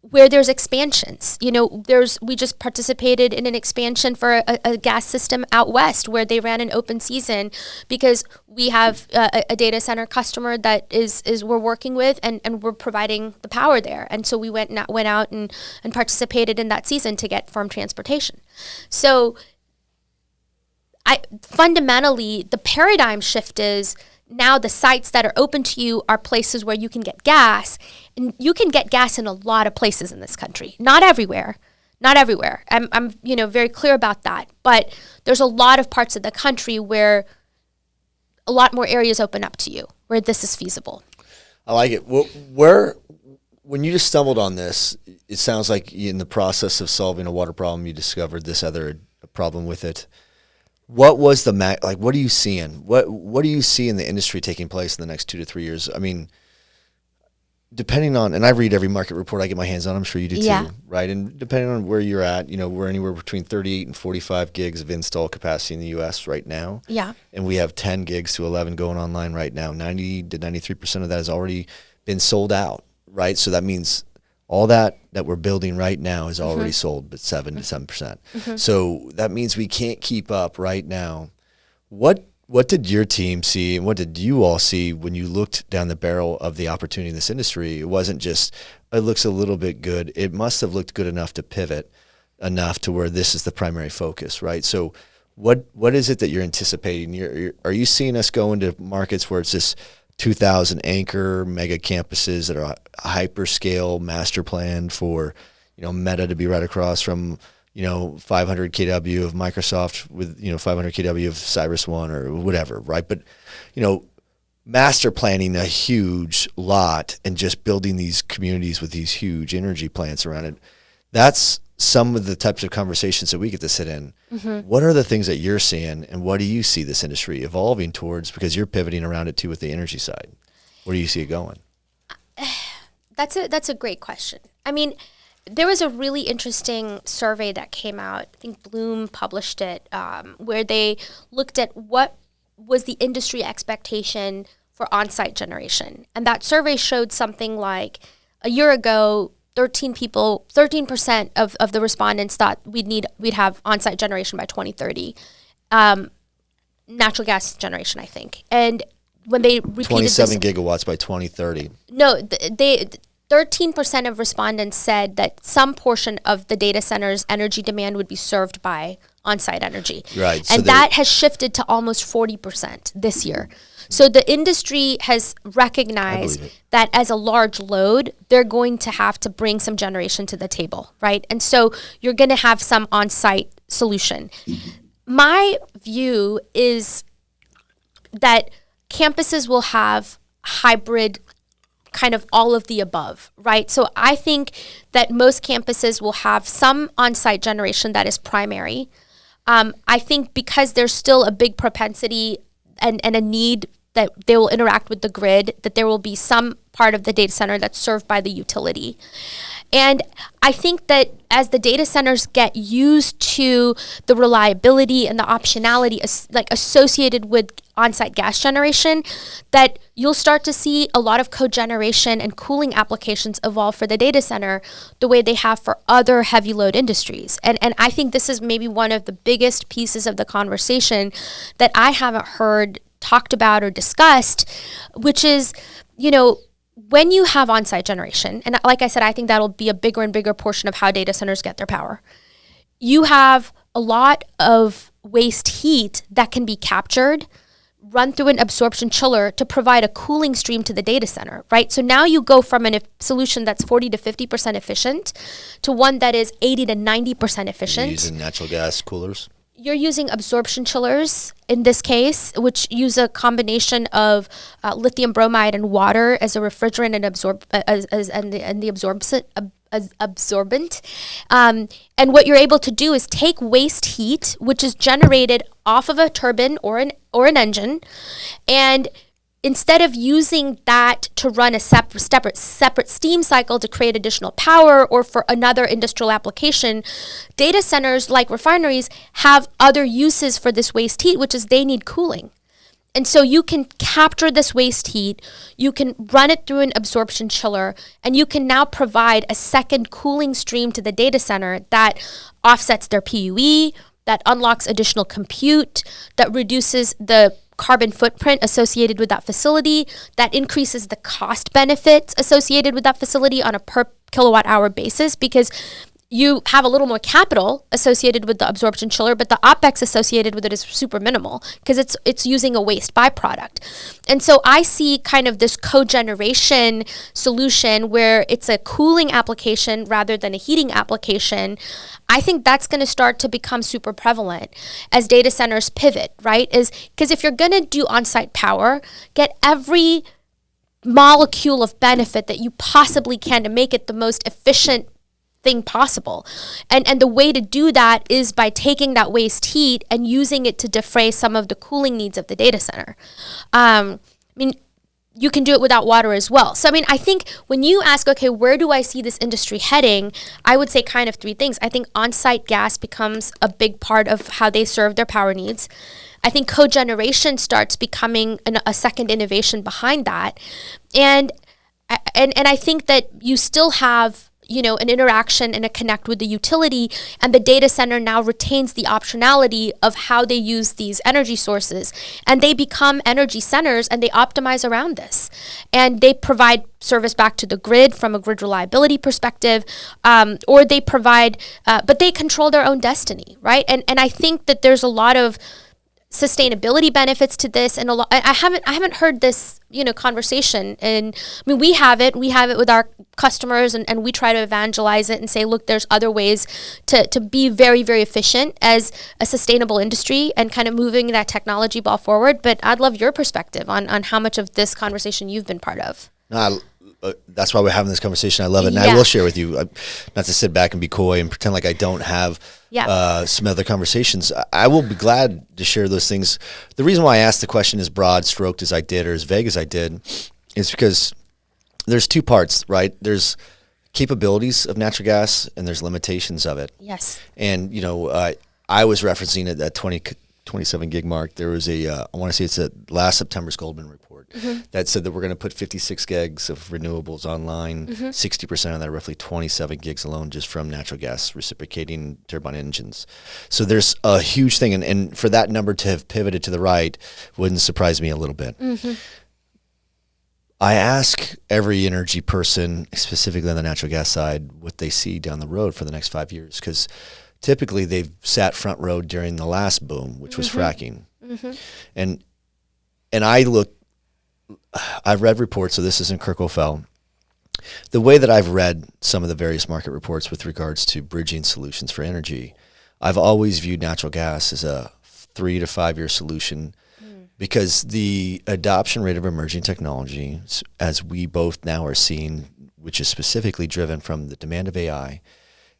where there's expansions. We just participated in an expansion for a gas system out west where they ran an open season because we have a data center customer that is we're working with and we're providing the power there. And so we went out and participated in that season to get firm transportation. So fundamentally, the paradigm shift is, now the sites that are open to you are places where you can get gas, and you can get gas in a lot of places in this country. Not everywhere. I'm very clear about that. But there's a lot of parts of the country where a lot more areas open up to you where this is feasible. I like it. When you just stumbled on this, it sounds like in the process of solving a water problem, you discovered this other problem with it. What was what are you seeing? What do you see in the industry taking place in the next 2 to 3 years? I mean, depending on, and I read every market report I get my hands on, I'm sure you do too, right? And depending on where you're at, we're anywhere between 38 and 45 gigs of install capacity in the U.S. right now. Yeah. And we have 10 gigs to 11 going online right now. 90 to 93% of that has already been sold out, right? So that means all that we're building right now is already sold, but 7 to 7%. So that means we can't keep up right now. What did your team see, and what did you all see when you looked down the barrel of the opportunity in this industry? It wasn't just, it looks a little bit good. It must have looked good enough to pivot enough to where this is the primary focus, right? So what is it that you're anticipating? Are you seeing us go into markets where it's this 2,000 anchor mega campuses that are hyperscale master planned for, Meta to be right across from, 500 kW of Microsoft with, 500 kW of CyrusOne or whatever, right? But, master planning a huge lot and just building these communities with these huge energy plants around it. That's some of the types of conversations that we get to sit in. What are the things that you're seeing, and what do you see this industry evolving towards? Because you're pivoting around it too with the energy side. Where do you see it going? That's a great question. I mean, there was a really interesting survey that came out. I think Bloom published it, where they looked at what was the industry expectation for on-site generation. And that survey showed something like a year ago, 13% of the respondents thought we'd have on-site generation by 2030. Natural gas generation, I think. And when they repeated 27 gigawatts by 2030. No, 13% of respondents said that some portion of the data center's energy demand would be served by on-site energy. Right. And that has shifted to almost 40% this year. So the industry has recognized that as a large load, they're going to have to bring some generation to the table, right? And so you're going to have some on-site solution. My view is that campuses will have hybrid kind of all of the above, right? So I think that most campuses will have some on-site generation that is primary. I think because there's still a big propensity and a need that they will interact with the grid, that there will be some part of the data center that's served by the utility. And I think that as the data centers get used to the reliability and the optionality associated with on-site gas generation, that you'll start to see a lot of cogeneration and cooling applications evolve for the data center the way they have for other heavy load industries. And I think this is maybe one of the biggest pieces of the conversation that I haven't heard talked about or discussed, which is, when you have on-site generation, and like I said, I think that'll be a bigger and bigger portion of how data centers get their power. You have a lot of waste heat that can be captured, run through an absorption chiller to provide a cooling stream to the data center, right? So now you go from a solution that's 40 to 50% efficient to one that is 80 to 90% efficient. You're using natural gas coolers? You're using absorption chillers in this case, which use a combination of lithium bromide and water as a refrigerant and the absorbent. And what you're able to do is take waste heat, which is generated off of a turbine or an engine, and instead of using that to run a separate steam cycle to create additional power or for another industrial application, data centers like refineries have other uses for this waste heat, which is they need cooling. And so you can capture this waste heat, you can run it through an absorption chiller, and you can now provide a second cooling stream to the data center that offsets their PUE, that unlocks additional compute, that reduces the carbon footprint associated with that facility, that increases the cost benefits associated with that facility on a per kilowatt hour basis, because you have a little more capital associated with the absorption chiller, but the OpEx associated with it is super minimal because it's using a waste byproduct. And so I see kind of this cogeneration solution where it's a cooling application rather than a heating application. I think that's going to start to become super prevalent as data centers pivot, right? Is because if you're going to do on-site power, get every molecule of benefit that you possibly can to make it the most efficient thing possible. And the way to do that is by taking that waste heat and using it to defray some of the cooling needs of the data center. You can do it without water as well. So, I think when you ask, okay, where do I see this industry heading? I would say kind of three things. I think on-site gas becomes a big part of how they serve their power needs. I think cogeneration starts becoming a second innovation behind that. And I think that you still have an interaction and a connect with the utility, and the data center now retains the optionality of how they use these energy sources, and they become energy centers and they optimize around this, and they provide service back to the grid from a grid reliability perspective, or they provide, but they control their own destiny, right? And I think that there's a lot of sustainability benefits to this, and I haven't heard this conversation, and we have it with our customers, and we try to evangelize it and say, look, there's other ways to be very, very efficient as a sustainable industry and kind of moving that technology ball forward. But I'd love your perspective on how much of this conversation you've been part of. No, that's why we're having this conversation. I love it. And I will share with you, not to sit back and be coy and pretend like I don't have some other conversations. I will be glad to share those things. The reason why I asked the question as broad stroked as I did, or as vague as I did, is because there's two parts, right? There's capabilities of natural gas and there's limitations of it. Yes. And, I was referencing at that 27 gig mark. There was I want to say it's last September's Goldman report that said that we're going to put 56 gigs of renewables online, 60% of that, roughly 27 gigs alone, just from natural gas reciprocating turbine engines. So there's a huge thing. And for that number to have pivoted to the right wouldn't surprise me a little bit. I ask every energy person, specifically on the natural gas side, what they see down the road for the next 5 years, because typically they've sat front row during the last boom, which was fracking. And I've read reports, so this isn't Kirk Offel. The way that I've read some of the various market reports with regards to bridging solutions for energy, I've always viewed natural gas as a 3 to 5 year solution, because the adoption rate of emerging technology, as we both now are seeing, which is specifically driven from the demand of AI,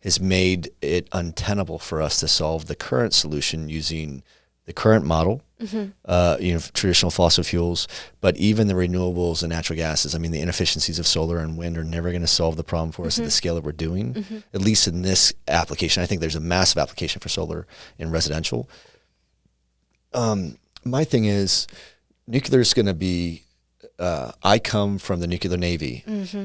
has made it untenable for us to solve the current solution using the current model, traditional fossil fuels, but even the renewables and natural gases. I mean, the inefficiencies of solar and wind are never going to solve the problem for us at the scale that we're doing, at least in this application. I think there's a massive application for solar in residential. My thing is, nuclear is going to be, I come from the nuclear navy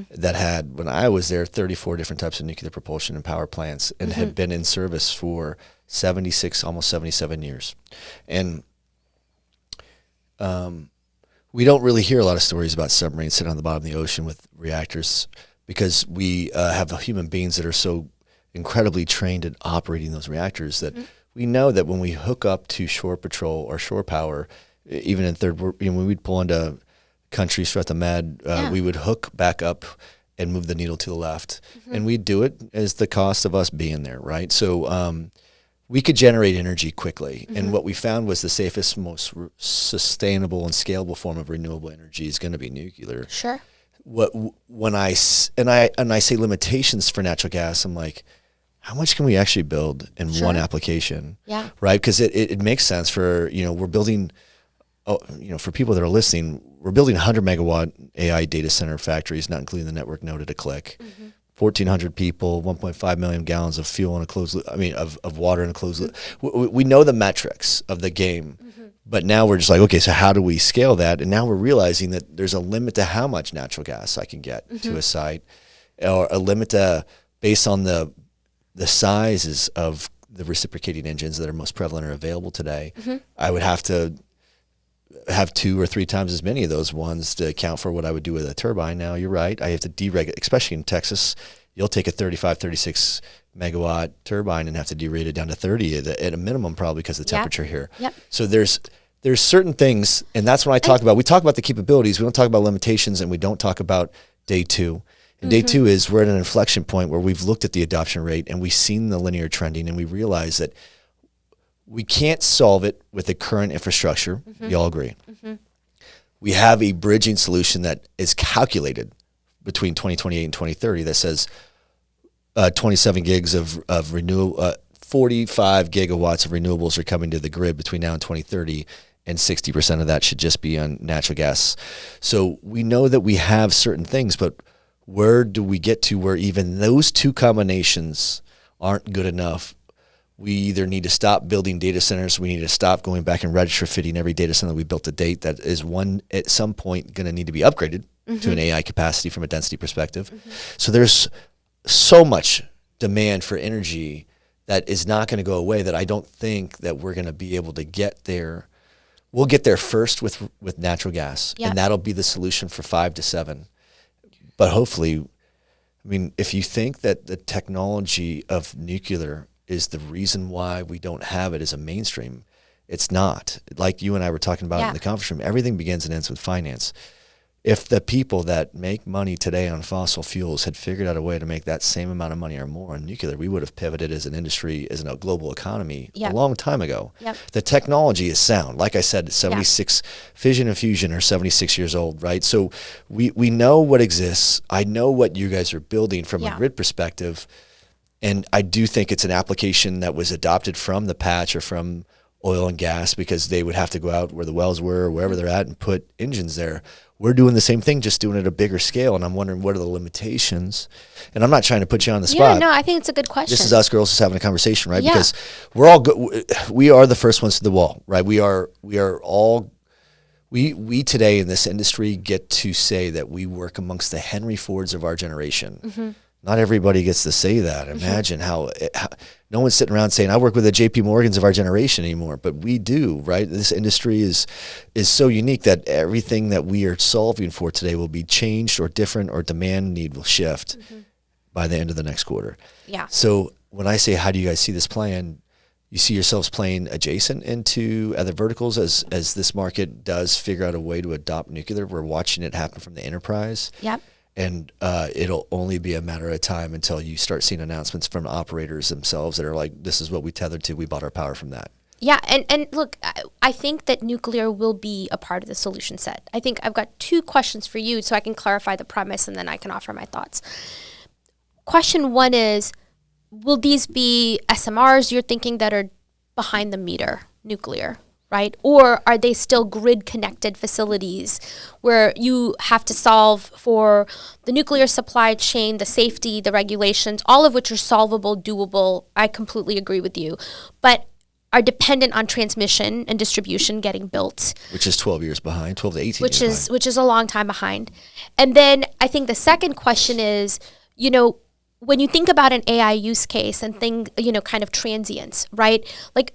that had, when I was there, 34 different types of nuclear propulsion and power plants, and had been in service for 76, almost 77 years. And we don't really hear a lot of stories about submarines sitting on the bottom of the ocean with reactors, because we have human beings that are so incredibly trained at operating those reactors that we know that when we hook up to shore patrol or shore power, even in third world, when we'd pull into countries throughout the Med, we would hook back up and move the needle to the left. And we'd do it as the cost of us being there, right? So we could generate energy quickly. And what we found was the safest, most sustainable and scalable form of renewable energy is going to be nuclear. Sure. When I say limitations for natural gas, I'm like, how much can we actually build in one application? Yeah. Right? Because it makes sense for, we're building, for people that are listening, we're building 100 megawatt AI data center factories, not including the network node at a click. 1,400 people, 1.5 million gallons of fuel in a closed loop, of water in a closed loop. We know the metrics of the game, but now we're just like, okay, so how do we scale that? And now we're realizing that there's a limit to how much natural gas I can get to a site, or a limit to, based on the sizes of the reciprocating engines that are most prevalent or available today. I would have to have 2 or 3 times as many of those ones to account for what I would do with a turbine. Now, you're right. I have to deregulate, especially in Texas. You'll take a 35, 36 megawatt turbine and have to derate it down to 30 at a minimum, probably because of the temperature here. So there's certain things, and that's what we talk about the capabilities. We don't talk about limitations, and we don't talk about day 2. And day 2 is we're at an inflection point where we've looked at the adoption rate and we've seen the linear trending, and we realize that we can't solve it with the current infrastructure. We all agree. We have a bridging solution that is calculated between 2028 and 2030 that says 27 gigs of renewable, 45 gigawatts of renewables are coming to the grid between now and 2030, and 60% of that should just be on natural gas. So we know that we have certain things, but where do we get to where even those two combinations aren't good enough? We either need to stop building data centers, we need to stop going back and retrofitting every data center that we built to date that is at some point going to need to be upgraded to an AI capacity from a density perspective. So there's so much demand for energy that is not going to go away that I don't think that we're going to be able to get there. We'll get there first with natural gas, and that'll be the solution for 5 to 7. But hopefully, if you think that the technology of nuclear is the reason why we don't have it as a mainstream, it's not. Like you and I were talking about in the conference room, everything begins and ends with finance. If the people that make money today on fossil fuels had figured out a way to make that same amount of money or more on nuclear, we would have pivoted as an industry, as a global economy a long time ago. The technology is sound. Like I said, 76 fission and fusion are 76 years old, right? So we know what exists. I know what you guys are building from a grid perspective. And I do think it's an application that was adopted from the patch or from oil and gas, because they would have to go out where the wells were or wherever they're at and put engines there. We're doing the same thing, just doing it at a bigger scale. And I'm wondering, what are the limitations? And I'm not trying to put you on the spot. Yeah, no, I think it's a good question. This is us girls just having a conversation, right? Because we're all we are the first ones to the wall, right? We today in this industry get to say that we work amongst the Henry Fords of our generation. Not everybody gets to say that. Imagine how no one's sitting around saying, I work with the JP Morgans of our generation anymore, but we do, right? This industry is so unique that everything that we are solving for today will be changed or different, or demand need will shift by the end of the next quarter. So when I say, how do you guys see this playing? You see yourselves playing adjacent into other verticals as this market does figure out a way to adopt nuclear. We're watching it happen from the enterprise. And it'll only be a matter of time until you start seeing announcements from operators themselves that are like, this is what we tethered to. We bought our power from that. Yeah, and look, I think that nuclear will be a part of the solution set. I think I've got 2 questions for you so I can clarify the premise, and then I can offer my thoughts. Question 1 is, will these be SMRs you're thinking that are behind the meter nuclear? right? Or are they still grid-connected facilities where you have to solve for the nuclear supply chain, the safety, the regulations, all of which are solvable, doable? I completely agree with you. But are dependent on transmission and distribution getting built. Which is 12 years behind, 12 to 18 years behind. Which is a long time behind. And then I think the second question is, when you think about an AI use case and kind of transients, right? Like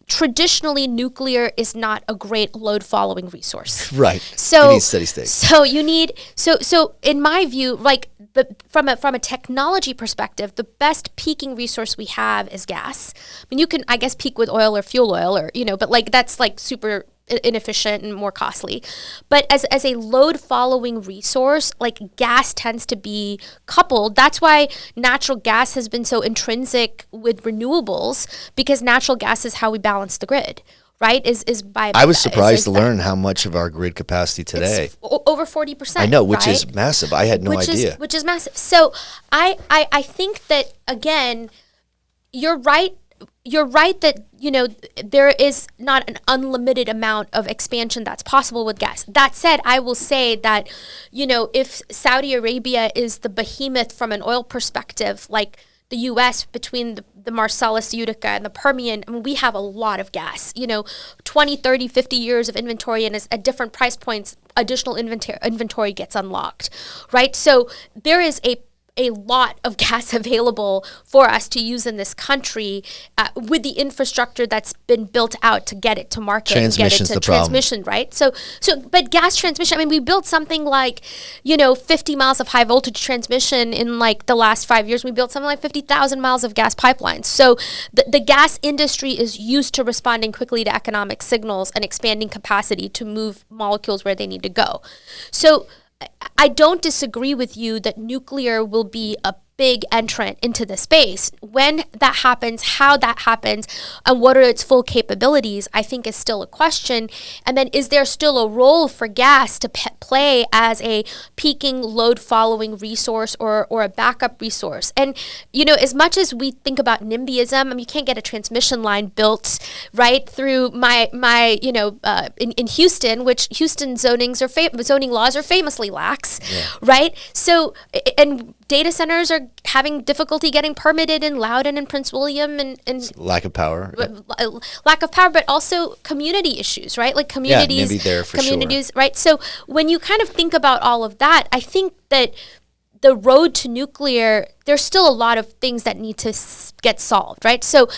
traditionally nuclear is not a great load following resource. Right. So you need steady state. So you need so in my view, like from a technology perspective, the best peaking resource we have is gas. I mean, you can, I guess, peak with oil or fuel oil or, but like that's like super inefficient and more costly. But as a load following resource, like gas tends to be coupled. That's why natural gas has been so intrinsic with renewables, because natural gas is how we balance the grid. Right? Is by I was surprised to learn how much of our grid capacity today. It's over 40%. I know, which is massive. I had no idea. Which is massive. So I think that, again, you're right. You're right that, there is not an unlimited amount of expansion that's possible with gas. That said, I will say that, if Saudi Arabia is the behemoth from an oil perspective, like the U.S. between the Marcellus, Utica, and the Permian, I mean, we have a lot of gas, 20, 30, 50 years of inventory, and at different price points, additional inventory gets unlocked, right? So there is a lot of gas available for us to use in this country with the infrastructure that's been built out to get it to market and get it to transmission, right? So, but gas transmission, I mean, we built something like, 50 miles of high voltage transmission in like the last 5 years. We built something like 50,000 miles of gas pipelines. So the gas industry is used to responding quickly to economic signals and expanding capacity to move molecules where they need to go. So I don't disagree with you that nuclear will be a big entrant into the space. When that happens, how that happens, and what are its full capabilities, I think is still a question. And then is there still a role for gas to play as a peaking load following resource or a backup resource? And, as much as we think about NIMBYism, I mean, you can't get a transmission line built right through in Houston, which Houston zoning laws are famously lax, right? So, and data centers are having difficulty getting permitted in Loudoun and Prince William and lack of power. But also community issues, right? Like communities, NIMBY there for communities, sure. right? So when you kind of think about all of that, I think that the road to nuclear, there's still a lot of things that need to get solved, right? So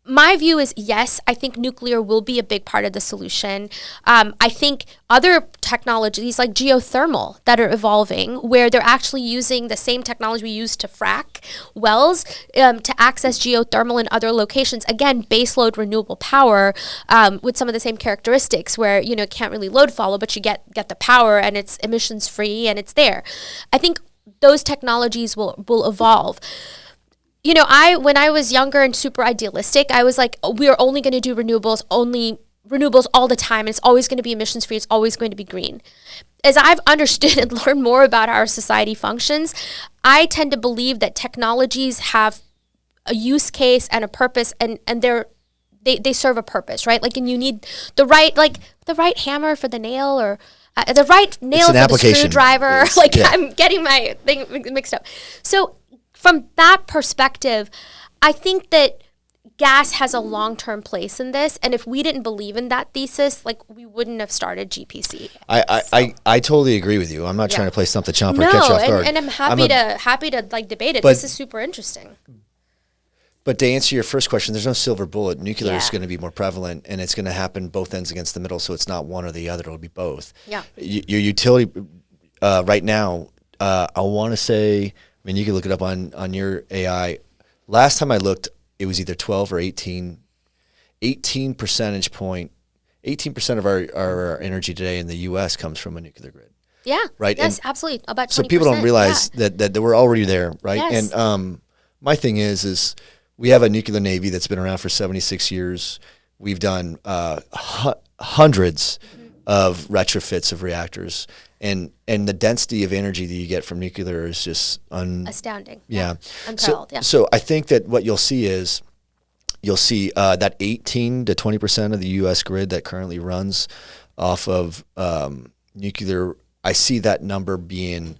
my view is, yes, I think nuclear will be a big part of the solution. I think other technologies like geothermal that are evolving, where they're actually using the same technology we use to frack wells to access geothermal in other locations. Again, baseload renewable power with some of the same characteristics where, it can't really load follow, but you get the power and it's emissions free and it's there. I think those technologies will evolve. When I was younger and super idealistic, I was like, we are only going to do renewables all the time. And it's always going to be emissions free. It's always going to be green. As I've understood and learned more about how our society functions, I tend to believe that technologies have a use case and a purpose, and they serve a purpose, right? Like, and you need the right hammer for the nail, or the right nail for the screwdriver. I'm getting my thing mixed up. So from that perspective, I think that gas has a long-term place in this, and if we didn't believe in that thesis, we wouldn't have started GPC. I totally agree with you. I'm not trying to play stump the chomper or catch you off guard. And I'm happy to debate it. This is super interesting. But to answer your first question, there's no silver bullet. Nuclear is going to be more prevalent, and it's going to happen both ends against the middle, so it's not one or the other. It'll be both. Yeah. Your utility right now, I want to say, I mean, you can look it up on your AI. Last time I looked, it was either 12 or 18 percentage point. 18% of our energy today in the U.S. comes from a nuclear grid. Yeah. Right. Yes, and absolutely. About 20%. So people don't realize that we're already there, right? Yes. And my thing is we have a nuclear navy that's been around for 76 years. We've done hundreds of retrofits of reactors. And the density of energy that you get from nuclear is just astounding. Yeah. Unparalleled. So I think that what you'll see is you'll see that 18 to 20% of the U.S. grid that currently runs off of nuclear. I see that number being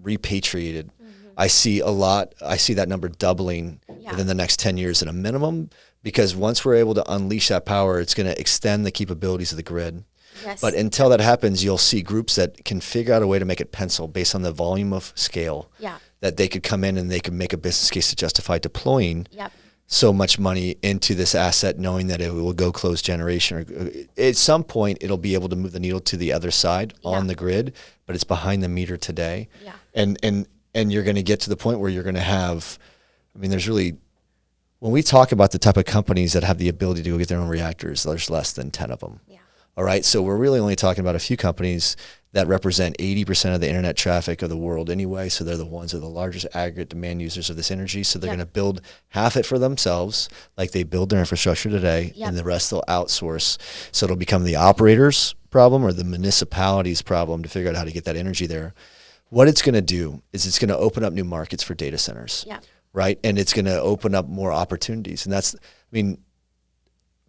repatriated. I see that number doubling within the next 10 years at a minimum, because once we're able to unleash that power, it's going to extend the capabilities of the grid. Yes. But until that happens, you'll see groups that can figure out a way to make it pencil based on the volume of scale that they could come in and they could make a business case to justify deploying so much money into this asset, knowing that it will go closed generation. Or at some point, it'll be able to move the needle to the other side on the grid, but it's behind the meter today. Yeah. And you're going to get to the point where you're going to have, I mean, there's really, when we talk about the type of companies that have the ability to go get their own reactors, there's less than 10 of them. Yeah. All right. So we're really only talking about a few companies that represent 80% of the internet traffic of the world anyway. So they're the ones that are the largest aggregate demand users of this energy. So they're going to build half it for themselves, like they build their infrastructure today, and the rest they'll outsource. So it'll become the operator's problem or the municipality's problem to figure out how to get that energy there. What it's going to do is it's going to open up new markets for data centers, right? And it's going to open up more opportunities. And that's, I mean,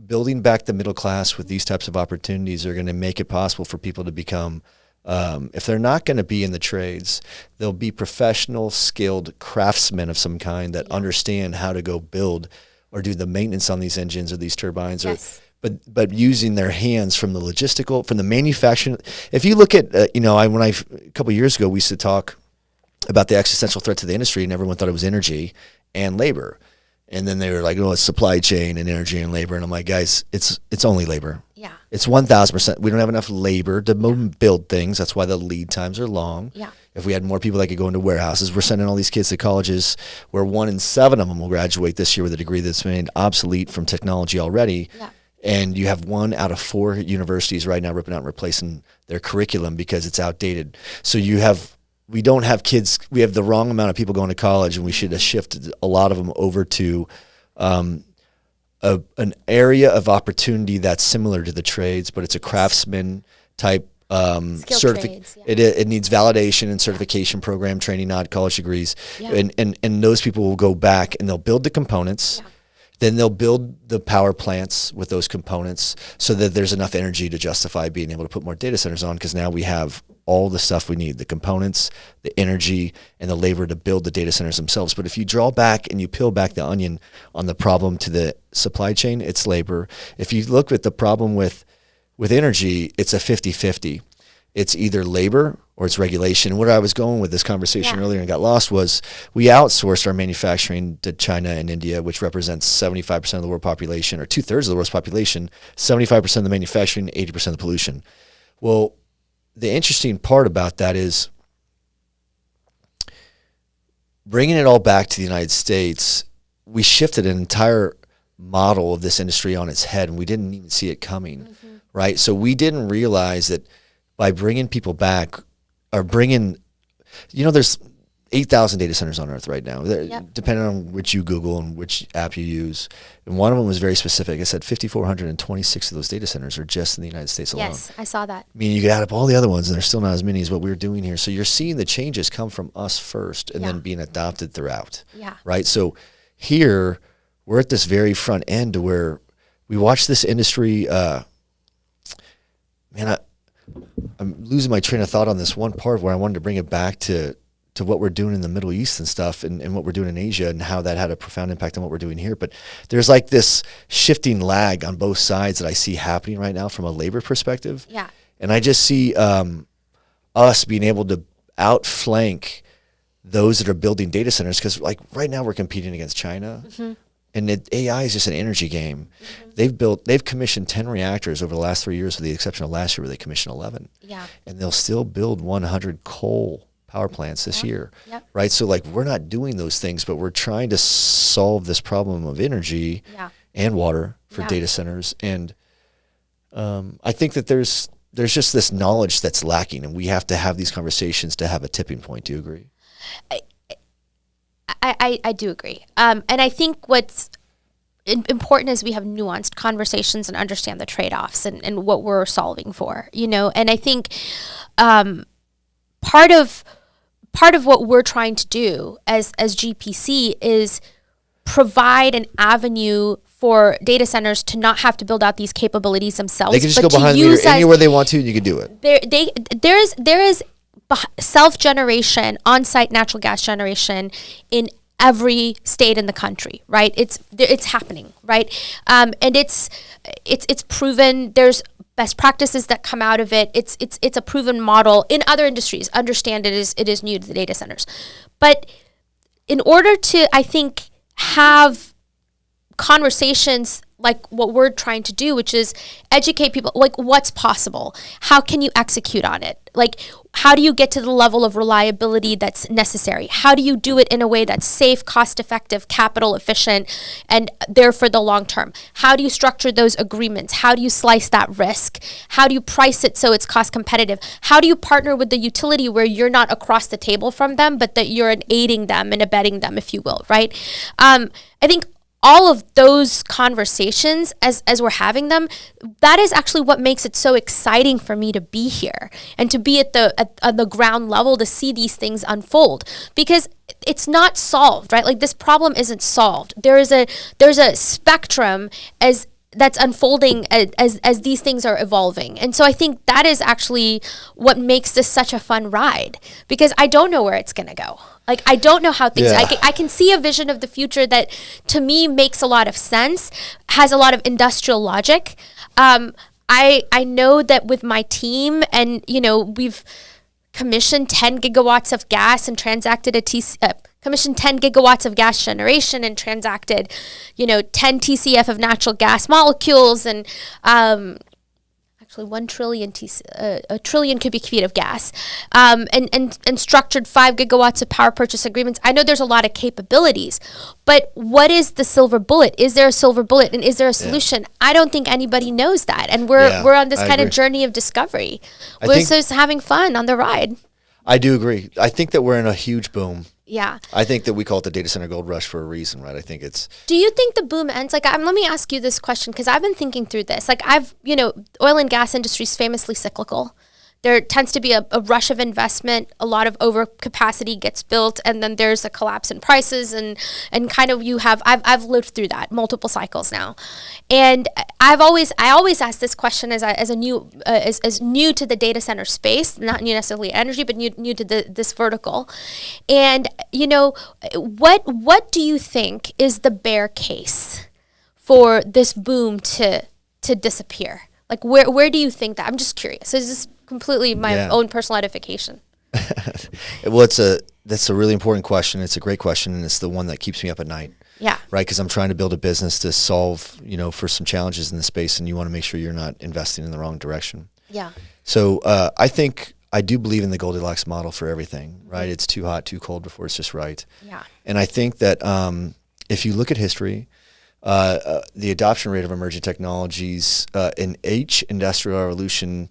building back the middle class with these types of opportunities are going to make it possible for people to become, if they're not going to be in the trades, they'll be professional, skilled craftsmen of some kind that understand how to go build or do the maintenance on these engines or these turbines, but using their hands from the logistical, from the manufacturing. If you look at, a couple of years ago, we used to talk about the existential threat to the industry, and everyone thought it was energy and labor. And then they were like, oh, it's supply chain and energy and labor. And I'm like, guys, it's only labor. Yeah. It's 1,000%. We don't have enough labor to build things. That's why the lead times are long. Yeah. If we had more people that could go into warehouses, we're sending all these kids to colleges where 1 in 7 of them will graduate this year with a degree that's made obsolete from technology already. Yeah. And you have 1 out of 4 universities right now ripping out and replacing their curriculum because it's outdated. So we don't have kids. We have the wrong amount of people going to college, and we should have shifted a lot of them over to an area of opportunity that's similar to the trades, but it's a craftsman type certificate. It needs validation and certification program training, not college degrees. Yeah. And those people will go back and they'll build the components. Yeah. Then they'll build the power plants with those components so that there's enough energy to justify being able to put more data centers on, because now we have all the stuff we need, the components, the energy, and the labor to build the data centers themselves. But if you draw back and you peel back the onion on the problem to the supply chain, it's labor. If you look at the problem with energy, it's a 50-50. It's either labor or it's regulation. Where I was going with this conversation earlier and got lost was we outsourced our manufacturing to China and India, which represents 75% of the world population, or 2/3 of the world's population, 75% of the manufacturing, 80% of the pollution. Well, the interesting part about that is bringing it all back to the United States, we shifted an entire model of this industry on its head, and we didn't even see it coming, right? So we didn't realize that by bringing people back, or there's 8,000 data centers on Earth right now, depending on which you Google and which app you use. And one of them was very specific. It said 5,426 of those data centers are just in the United States alone. Yes, I saw that. I mean, you could add up all the other ones, and there's still not as many as what we're doing here. So you're seeing the changes come from us first and then being adopted throughout. Yeah. Right? So here, we're at this very front end to where we watch this industry, I'm losing my train of thought on this one part where I wanted to bring it back to what we're doing in the Middle East and stuff, and what we're doing in Asia, and how that had a profound impact on what we're doing here. But there's like this shifting lag on both sides that I see happening right now from a labor perspective. Yeah. And I just see us being able to outflank those that are building data centers, because like right now we're competing against China. And AI is just an energy game. They've commissioned 10 reactors over the last 3 years, with the exception of last year where they commissioned 11. Yeah. And they'll still build 100 coal power plants this year, right? So like we're not doing those things, but we're trying to solve this problem of energy and water for data centers. And I think that there's just this knowledge that's lacking, and we have to have these conversations to have a tipping point. Do you agree? I do agree. And I think what's important is we have nuanced conversations and understand the trade-offs and what we're solving for, and I think part of what we're trying to do as GPC is provide an avenue for data centers to not have to build out these capabilities themselves. They can just go behind the meter anywhere they want to, and you can do it. There is self-generation, on-site natural gas generation in every state in the country, right? It's happening, right? And it's proven. There's best practices that come out of it. It's a proven model in other industries. Understand it is new to the data centers, but in order to, I think, have conversations like what we're trying to do, which is educate people, like what's possible, how can you execute on it, like how do you get to the level of reliability that's necessary, how do you do it in a way that's safe, cost effective, capital efficient, and there for the long term, how do you structure those agreements, how do you slice that risk, how do you price it so it's cost competitive, how do you partner with the utility where you're not across the table from them but that you're aiding them and abetting them, if you will, right? I think all of those conversations, as we're having them, that is actually what makes it so exciting for me to be here and to be at the ground level to see these things unfold, because it's not solved, right? Like this problem isn't solved. There's a spectrum that's unfolding as these things are evolving. And so I think that is actually what makes this such a fun ride, because I don't know where it's going to go. Like, I don't know how things, I can see a vision of the future that to me makes a lot of sense, has a lot of industrial logic. I know that with my team and, we've commissioned 10 gigawatts of gas and transacted commissioned 10 gigawatts of gas generation and transacted, 10 TCF of natural gas molecules and, actually 1 trillion a trillion cubic feet of gas, and structured 5 gigawatts of power purchase agreements. I know there's a lot of capabilities, but what is the silver bullet? Is there a silver bullet, and is there a solution? I don't think anybody knows that, and we're on this kind of journey of discovery. We're just having fun on the ride. I do agree. I think that we're in a huge boom. Yeah. I think that we call it the data center gold rush for a reason, right? I think it's... Do you think the boom ends? Like, let me ask you this question, because I've been thinking through this. Like, oil and gas industry is famously cyclical. There tends to be a rush of investment, a lot of overcapacity gets built, and then there's a collapse in prices, and kind of I've lived through that multiple cycles now, and I always ask this question as new to the data center space, not new necessarily energy, but new to this vertical, and what do you think is the bear case for this boom to disappear? Like, where do you think that? I'm just curious. Is this completely my own personal edification? Well, that's a really important question. It's a great question, and it's the one that keeps me up at night. Yeah. Right, because I'm trying to build a business to solve, for some challenges in the space, and you want to make sure you're not investing in the wrong direction. Yeah. So I do believe in the Goldilocks model for everything, right? It's too hot, too cold before it's just right. Yeah. And I think that if you look at history, the adoption rate of emerging technologies in each industrial revolution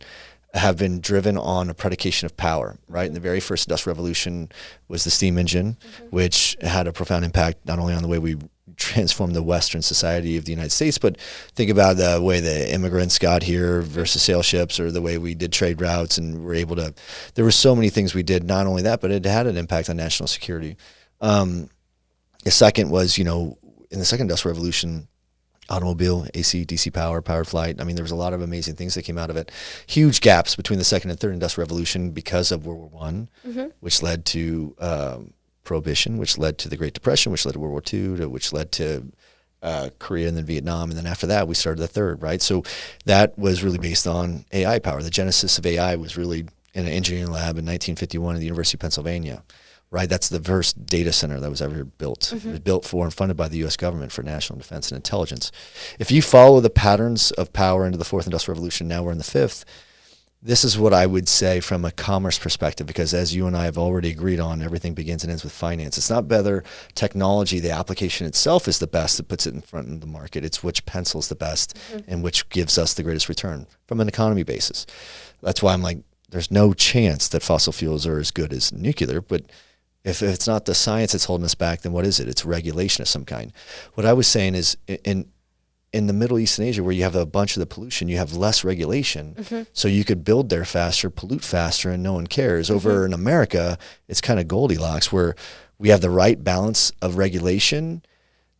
have been driven on a predication of power, right? And the very first industrial revolution was the steam engine, which had a profound impact not only on the way we transformed the Western society of the United States, but think about the way the immigrants got here versus sail ships, or the way we did trade routes and were able to, there were so many things we did, not only that, but it had an impact on national security. The second was, in the second industrial revolution, automobile, AC, DC power, powered flight. I mean, there was a lot of amazing things that came out of it. Huge gaps between the second and third industrial revolution because of World War I, which led to Prohibition, which led to the Great Depression, which led to World War II, which led to Korea and then Vietnam. And then after that, we started the third, right? So that was really based on AI power. The genesis of AI was really in an engineering lab in 1951 at the University of Pennsylvania. Right, that's the first data center that was ever built. It was built for and funded by the U.S. government for national defense and intelligence. If you follow the patterns of power into the fourth industrial revolution, now we're in the fifth, this is what I would say from a commerce perspective, because as you and I have already agreed on, everything begins and ends with finance. It's not whether technology, the application itself is the best that puts it in front of the market. It's which pencil's the best and which gives us the greatest return from an economy basis. That's why I'm like, there's no chance that fossil fuels are as good as nuclear, but if it's not the science that's holding us back, then what is it? It's regulation of some kind. What I was saying is in the Middle East and Asia, where you have a bunch of the pollution, you have less regulation. So you could build there faster, pollute faster, and no one cares. Over in America, it's kind of Goldilocks, where we have the right balance of regulation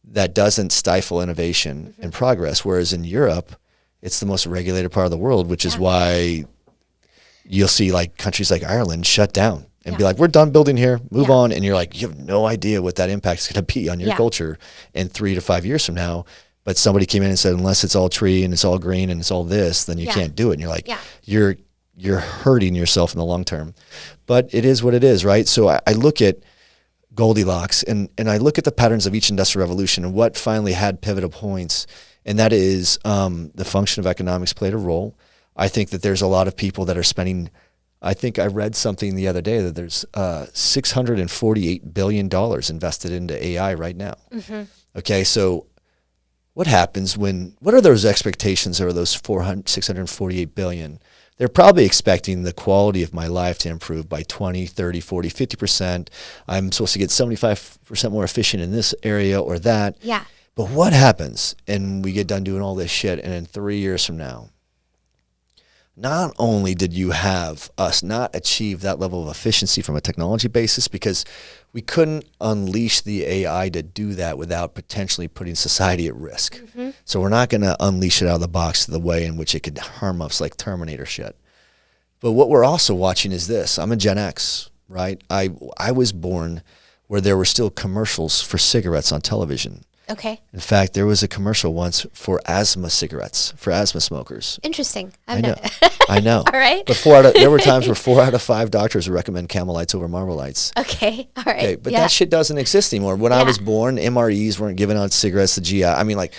that doesn't stifle innovation and progress. Whereas in Europe, it's the most regulated part of the world, which is why you'll see like countries like Ireland shut down and be like, we're done building here, move on. And you're like, you have no idea what that impact is going to be on your culture in 3 to 5 years from now. But somebody came in and said, unless it's all tree and it's all green and it's all this, then you can't do it. And you're like, you're hurting yourself in the long term. But it is what it is, right? So I look at Goldilocks and I look at the patterns of each industrial revolution and what finally had pivotal points. And that is the function of economics played a role. I think that there's a lot of people that are spending, I think I read something the other day that there's $648 billion invested into AI right now. Okay, so what happens what are those expectations over those $648 billion? They're probably expecting the quality of my life to improve by 20, 30, 40, 50%. I'm supposed to get 75% more efficient in this area or that. Yeah. But what happens and we get done doing all this shit and in 3 years from now, not only did you have us not achieve that level of efficiency from a technology basis because we couldn't unleash the AI to do that without potentially putting society at risk. So we're not going to unleash it out of the box the way in which it could harm us like Terminator shit. But what we're also watching is this. I'm a Gen X, right? I was born where there were still commercials for cigarettes on television. Okay. In fact, there was a commercial once for asthma cigarettes, for asthma smokers. Interesting. I know. I know. All right. But there were times where 4 out of 5 doctors would recommend Camel Lights over Marlboro Lights. Okay. All right. Okay, but that shit doesn't exist anymore. When I was born, MREs weren't giving out cigarettes, the GI. I mean, like,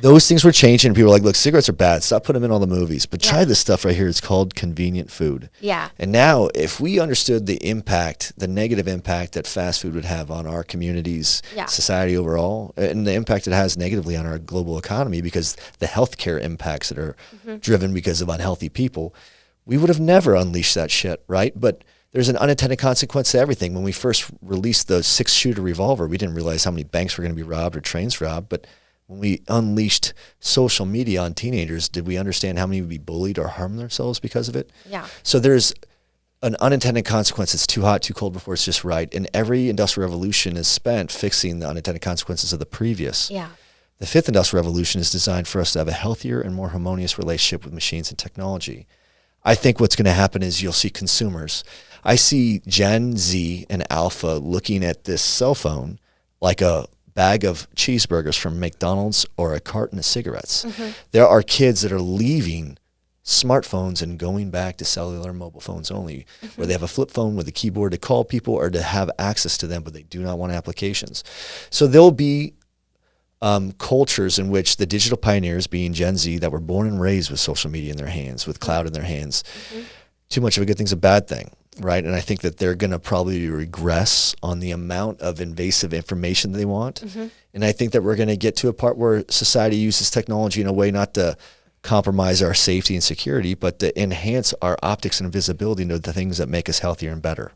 those things were changing. People were like, look, cigarettes are bad. Stop putting them in all the movies. But try this stuff right here. It's called convenient food. Yeah. And now, if we understood the impact, the negative impact that fast food would have on our communities, society overall, and the impact it has negatively on our global economy because the healthcare impacts that are driven because of unhealthy people, we would have never unleashed that shit, right? But there's an unintended consequence to everything. When we first released the 6-shooter revolver, we didn't realize how many banks were going to be robbed or trains robbed, but when we unleashed social media on teenagers, did we understand how many would be bullied or harm themselves because of it? Yeah. So there's an unintended consequence. It's too hot, too cold before it's just right. And every industrial revolution is spent fixing the unintended consequences of the previous. Yeah. The 5th industrial revolution is designed for us to have a healthier and more harmonious relationship with machines and technology. I think what's going to happen is you'll see consumers. I see Gen Z and Alpha looking at this cell phone like a bag of cheeseburgers from McDonald's or a carton of cigarettes. There are kids that are leaving smartphones and going back to cellular mobile phones only, where they have a flip phone with a keyboard to call people or to have access to them, but they do not want applications. So there'll be cultures in which the digital pioneers, being Gen Z, that were born and raised with social media in their hands, with cloud in their hands, too much of a good thing's a bad thing. Right. And I think that they're going to probably regress on the amount of invasive information they want. And I think that we're going to get to a part where society uses technology in a way not to compromise our safety and security, but to enhance our optics and visibility into the things that make us healthier and better.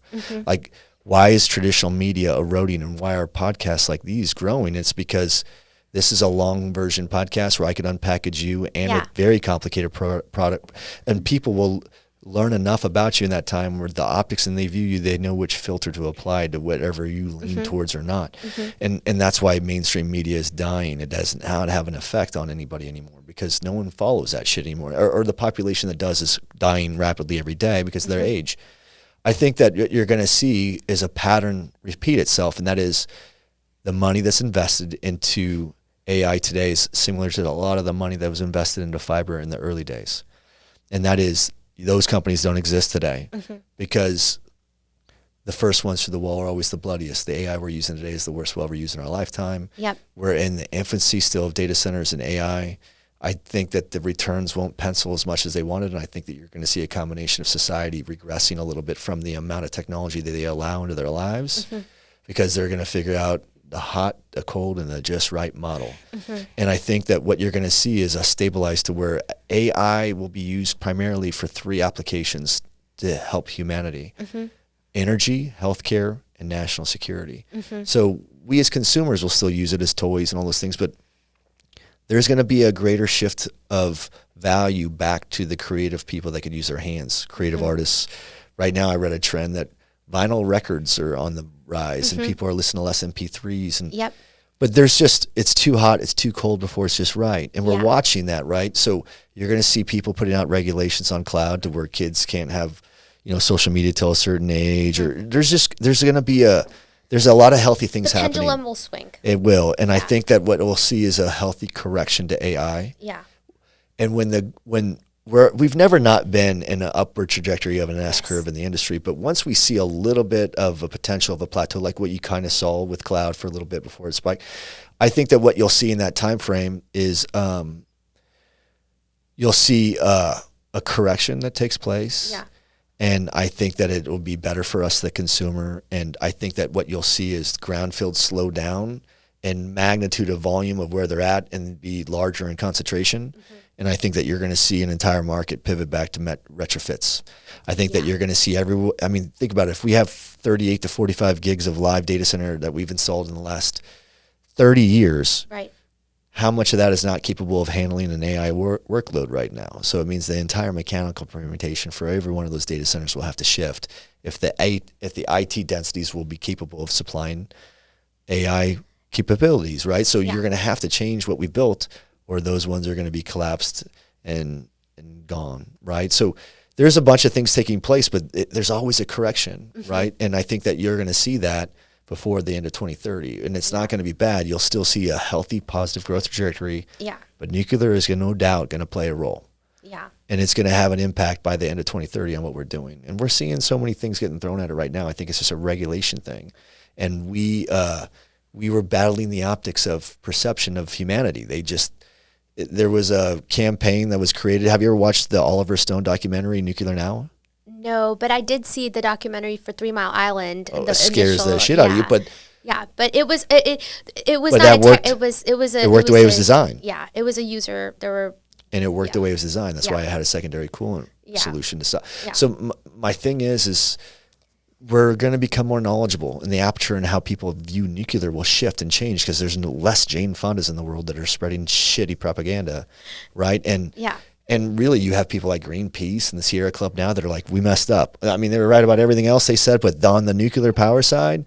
Like, why is traditional media eroding and why are podcasts like these growing? It's because this is a long version podcast where I could unpackage you and a very complicated product, and people will learn enough about you in that time where the optics and they view you, they know which filter to apply to whatever you lean towards or not. And that's why mainstream media is dying. It doesn't have an effect on anybody anymore because no one follows that shit anymore. Or the population that does is dying rapidly every day because of their age. I think that what you're going to see is a pattern repeat itself, and that is the money that's invested into AI today is similar to a lot of the money that was invested into fiber in the early days. And that is, those companies don't exist today because the first ones through the wall are always the bloodiest. The AI we're using today is the worst we'll ever use in our lifetime. We're in the infancy still of data centers and AI. I think that the returns won't pencil as much as they wanted, and I think that you're going to see a combination of society regressing a little bit from the amount of technology that they allow into their lives because they're going to figure out the hot, the cold, and the just right model. And I think that what you're going to see is a stabilize to where AI will be used primarily for 3 applications to help humanity. Energy, healthcare, and national security. So we as consumers will still use it as toys and all those things, but there's going to be a greater shift of value back to the creative people that could use their hands, creative artists. Right now I read a trend that vinyl records are on the rise and people are listening to less MP3s. And But there's just, it's too hot, it's too cold before it's just right. And we're Yeah. watching that, right? So you're going to see people putting out regulations on cloud to where kids can't have, social media till a certain age, or there's going to be there's a lot of healthy things The happening. pendulum will swing. It will. And I think that what we'll see is a healthy correction to AI. Yeah. And we've never not been in an upward trajectory of an S curve in the industry, but once we see a little bit of a potential of a plateau, like what you kind of saw with cloud for a little bit before it spiked, I think that what you'll see in that time frame is you'll see a correction that takes place. Yeah. And I think that it will be better for us, the consumer. And I think that what you'll see is ground fields slow down and magnitude of volume of where they're at and be larger in concentration. Mm-hmm. And I think that you're going to see an entire market pivot back to retrofits. I think that you're going to see think about it. If we have 38 to 45 gigs of live data center that we've installed in the last 30 years, right? How much of that is not capable of handling an AI workload right now? So it means the entire mechanical permutation for every one of those data centers will have to shift if the IT densities will be capable of supplying AI capabilities, right? So you're going to have to change what we built, or those ones are going to be collapsed and gone, right? So there's a bunch of things taking place, but there's always a correction, right? And I think that you're going to see that before the end of 2030, and it's not going to be bad. You'll still see a healthy, positive growth trajectory. Yeah. But nuclear is no doubt going to play a role. Yeah. And it's going to have an impact by the end of 2030 on what we're doing. And we're seeing so many things getting thrown at it right now. I think it's just a regulation thing, and we were battling the optics of perception of humanity. There was a campaign that was created. Have you ever watched the Oliver Stone documentary, Nuclear Now? No, but I did see the documentary for 3 Mile Island. Oh, it scares the shit out of you, but it was not. It worked the way it was designed. Yeah, it was a user. And it worked the way it was designed. That's why I had a secondary coolant solution to stop. Yeah. So my thing is we're going to become more knowledgeable, and the aperture and how people view nuclear will shift and change because there's less Jane Fondas in the world that are spreading shitty propaganda, right? And really, you have people like Greenpeace and the Sierra Club now that are like, we messed up. I mean, they were right about everything else they said, but on the nuclear power side,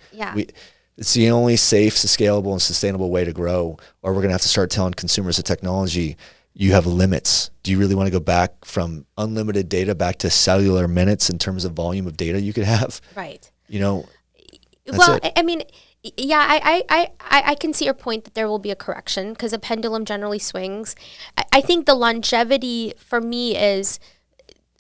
it's the only safe, scalable, and sustainable way to grow, or we're going to have to start telling consumers of technology, you have limits. Do you really want to go back from unlimited data back to cellular minutes in terms of volume of data you could have? Right. I mean, I can see your point that there will be a correction because a pendulum generally swings. I think the longevity for me is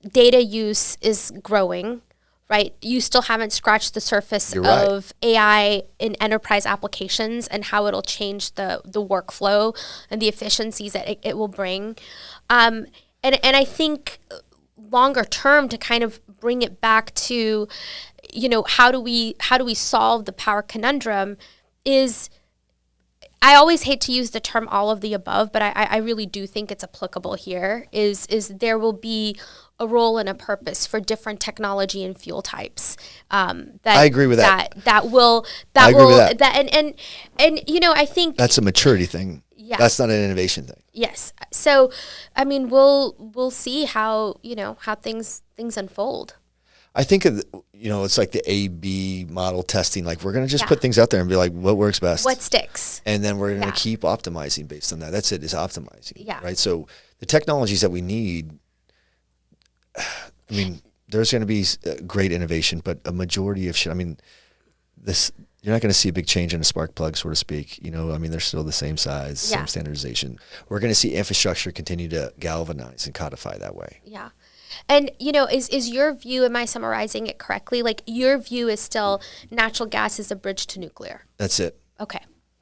data use is growing, right? You still haven't scratched the surface of AI in enterprise applications and how it'll change the workflow and the efficiencies that it will bring. And I think longer term, to kind of bring it back to, how do we solve the power conundrum is, I always hate to use the term all of the above, but I really do think it's applicable here, is there will be a role and a purpose for different technology and fuel types. I agree with that. I think that's a maturity thing. Yeah. That's not an innovation thing. Yes. So, I mean, we'll see how things unfold. I think it's like the A/B model testing. Like, we're going to just put things out there and be like, what works best? What sticks? And then we're going to keep optimizing based on that. That's it, is optimizing. Yeah. Right? So the technologies that we need, I mean, there's going to be great innovation, but a majority of shit, I mean, you're not going to see a big change in a spark plug, so to speak. They're still the same size, same standardization. We're going to see infrastructure continue to galvanize and codify that way. Yeah. And, is your view, am I summarizing it correctly? Like, your view is still natural gas is a bridge to nuclear. That's it. Okay.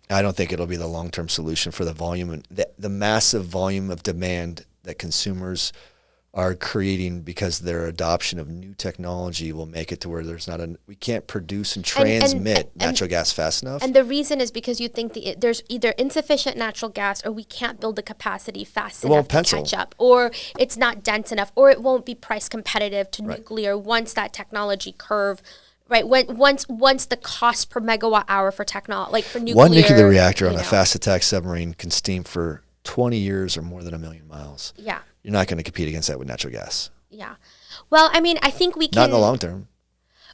I don't think it'll be the long-term solution for the volume and the massive volume of demand that consumers are creating because their adoption of new technology will make it to where we can't produce and transmit natural gas fast enough. And the reason is because you think there's either insufficient natural gas, or we can't build the capacity fast enough to catch up, or it's not dense enough, or it won't be price competitive to nuclear once that technology curve. Right, once the cost per megawatt hour for for nuclear. One nuclear reactor on a fast attack submarine can steam for 20 years or more than 1 million miles. Yeah. You're not going to compete against that with natural gas. Yeah. Well, I mean, I think we can. Not in the long term.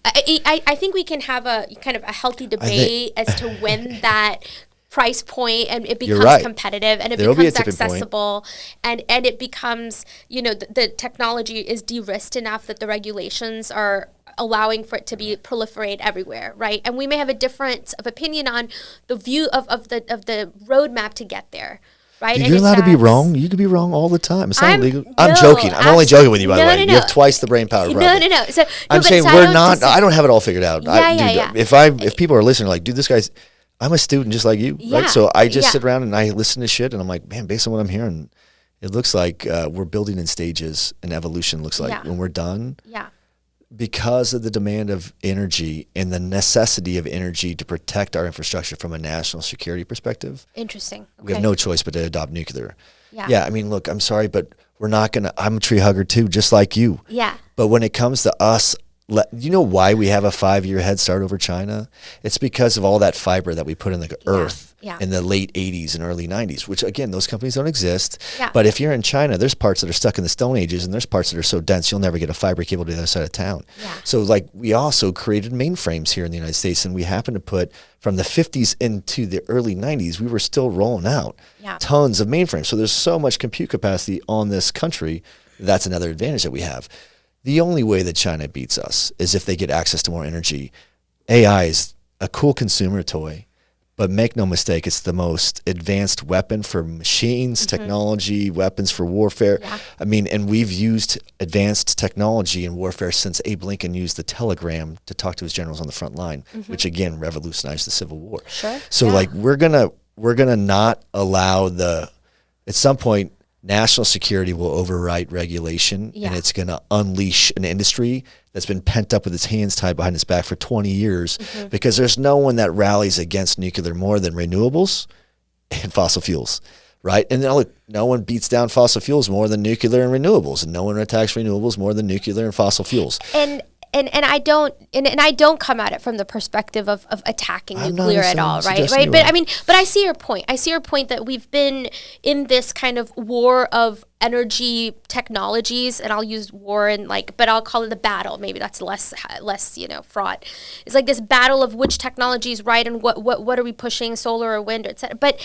I think we can have a kind of a healthy debate as to when that price point, and it You're becomes right. competitive, and it There'll be a becomes tipping point. accessible, and it becomes, the technology is de-risked enough that the regulations are allowing for it to be proliferate everywhere, right? And we may have a difference of opinion on the view of the roadmap to get there. Right? Dude, you're allowed to be wrong. You could be wrong all the time. It's not illegal. I'm joking. I'm only joking with you, by the way. You have twice the brain power. Probably. No. So, I'm saying we're not. I don't have it all figured out. Yeah. If people are listening, like, dude, this guy's. I'm a student just like you, Yeah, right? So I just sit around and I listen to shit, and I'm like, man, based on what I'm hearing, it looks like we're building in stages, and evolution looks like when we're done. Yeah. Because of the demand of energy and the necessity of energy to protect our infrastructure from a national security perspective. Interesting. Okay. We have no choice but to adopt nuclear. Yeah. I mean, look, I'm sorry, but we're not going to, I'm a tree hugger too, just like you. Yeah. But when it comes to us, you know why we have a 5-year head start over China? It's because of all that fiber that we put in the earth in the late 80s and early 90s, which, again, those companies don't exist. Yeah. But if you're in China, there's parts that are stuck in the Stone Ages, and there's parts that are so dense you'll never get a fiber cable to the other side of town. Yeah. So, like, we also created mainframes here in the United States, and we happened to put, from the 50s into the early 90s, we were still rolling out tons of mainframes. So there's so much compute capacity on this country. That's another advantage that we have. The only way that China beats us is if they get access to more energy. AI is a cool consumer toy, but make no mistake, it's the most advanced weapon for machines, technology, weapons for warfare. Yeah. I mean, and we've used advanced technology in warfare since Abe Lincoln used the telegram to talk to his generals on the front line, which again revolutionized the Civil War. Sure. So like we're gonna not allow at some point, national security will override regulation, and it's going to unleash an industry that's been pent up with its hands tied behind its back for 20 years because there's no one that rallies against nuclear more than renewables and fossil fuels, right? And then look, no one beats down fossil fuels more than nuclear and renewables, and no one attacks renewables more than nuclear and fossil fuels. And I don't come at it from the perspective of attacking nuclear at all, right? But I see your point. I see your point that we've been in this kind of war of energy technologies, and I'll use war but I'll call it the battle. Maybe that's less fraught. It's like this battle of which technology is right and what are we pushing, solar or wind, et cetera. But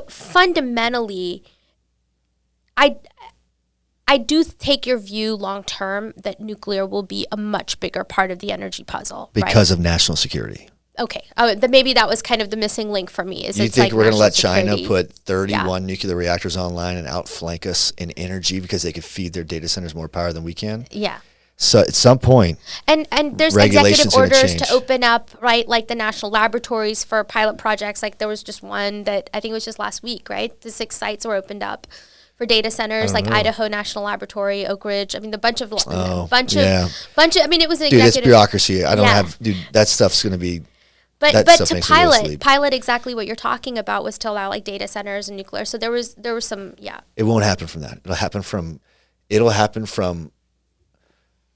fundamentally, I do take your view long term that nuclear will be a much bigger part of the energy puzzle. Because of national security. Okay. Maybe that was kind of the missing link for me. You think we're going to let China put 31 nuclear reactors online and outflank us in energy because they could feed their data centers more power than we can? Yeah. So at some point, and there's executive orders to open up, right, like the national laboratories for pilot projects. Like there was just one that I think it was just last week, right? The 6 sites were opened up for data centers, like Idaho National Laboratory, Oak Ridge. I mean, the bunch of. I mean, it was an executive. Dude, it's bureaucracy. I don't have. Dude, that stuff's going to be. But to pilot exactly what you're talking about was to allow like data centers and nuclear. So there was some. It won't happen from that. It'll happen from.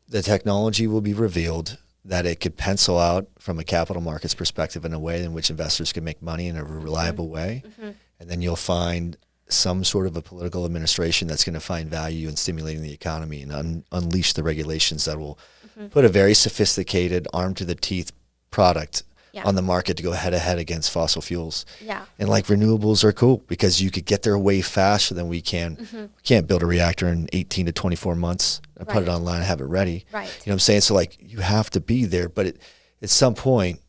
The technology will be revealed that it could pencil out from a capital markets perspective in a way in which investors can make money in a reliable way, and then you'll find some sort of a political administration that's going to find value in stimulating the economy and unleash the regulations that will put a very sophisticated, arm-to-the-teeth product on the market to go head-to-head against fossil fuels. Yeah. And like renewables are cool because you could get there way faster than we can. We can't build a reactor in 18 to 24 months and put it online and have it ready. Right. You know what I'm saying? So like you have to be there, but at some point,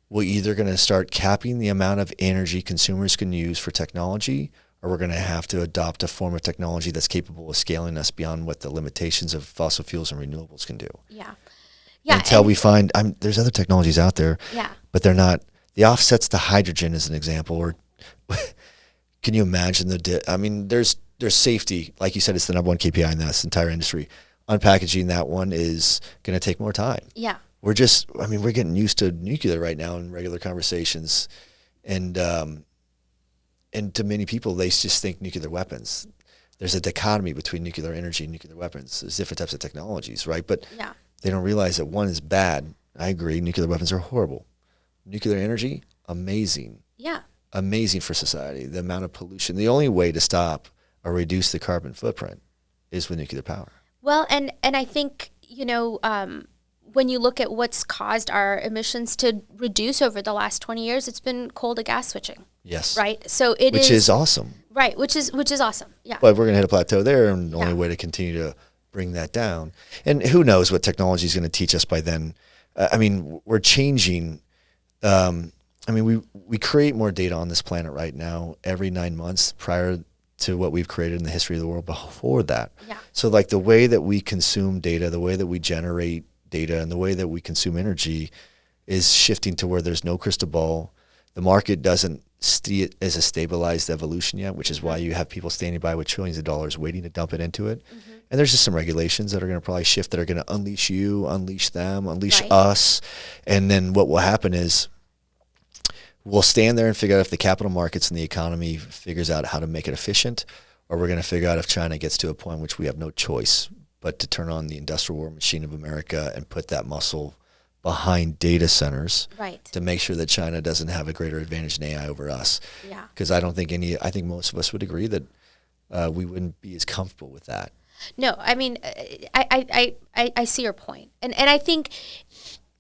we're either going to start capping the amount of energy consumers can use for technology, or we're going to have to adopt a form of technology that's capable of scaling us beyond what the limitations of fossil fuels and renewables can do. Yeah. Until we find, there's other technologies out there, but they're not, the offsets to hydrogen as an example, or can you imagine there's safety. Like you said, it's the number one KPI in this entire industry. Unpackaging that one is going to take more time. Yeah. We're getting used to nuclear right now in regular conversations. And to many people, they just think nuclear weapons. There's a dichotomy between nuclear energy and nuclear weapons. There's different types of technologies, right? But they don't realize that one is bad. I agree. Nuclear weapons are horrible. Nuclear energy, amazing. Yeah. Amazing for society. The amount of pollution. The only way to stop or reduce the carbon footprint is with nuclear power. Well, and I think, when you look at what's caused our emissions to reduce over the last 20 years, it's been coal to gas switching. Yes. Right. So which is awesome. Right. Which is awesome. Yeah. But we're going to hit a plateau there, and the only way to continue to bring that down. And who knows what technology is going to teach us by then. I mean, we're changing. We create more data on this planet right now every 9 months prior to what we've created in the history of the world before that. Yeah. So like the way that we consume data, the way that we generate data, and the way that we consume energy is shifting to where there's no crystal ball. The market doesn't see it as a stabilized evolution yet, which is why you have people standing by with trillions of dollars waiting to dump it into it. Mm-hmm. And there's just some regulations that are going to probably shift, that are going to unleash you, unleash them, unleash us. And then what will happen is we'll stand there and figure out if the capital markets and the economy figures out how to make it efficient, or we're going to figure out if China gets to a point which we have no choice but to turn on the industrial war machine of America and put that muscle behind data centers to make sure that China doesn't have a greater advantage in AI over us. Yeah. Because I think most of us would agree that we wouldn't be as comfortable with that. No, I mean, I see your point. And I think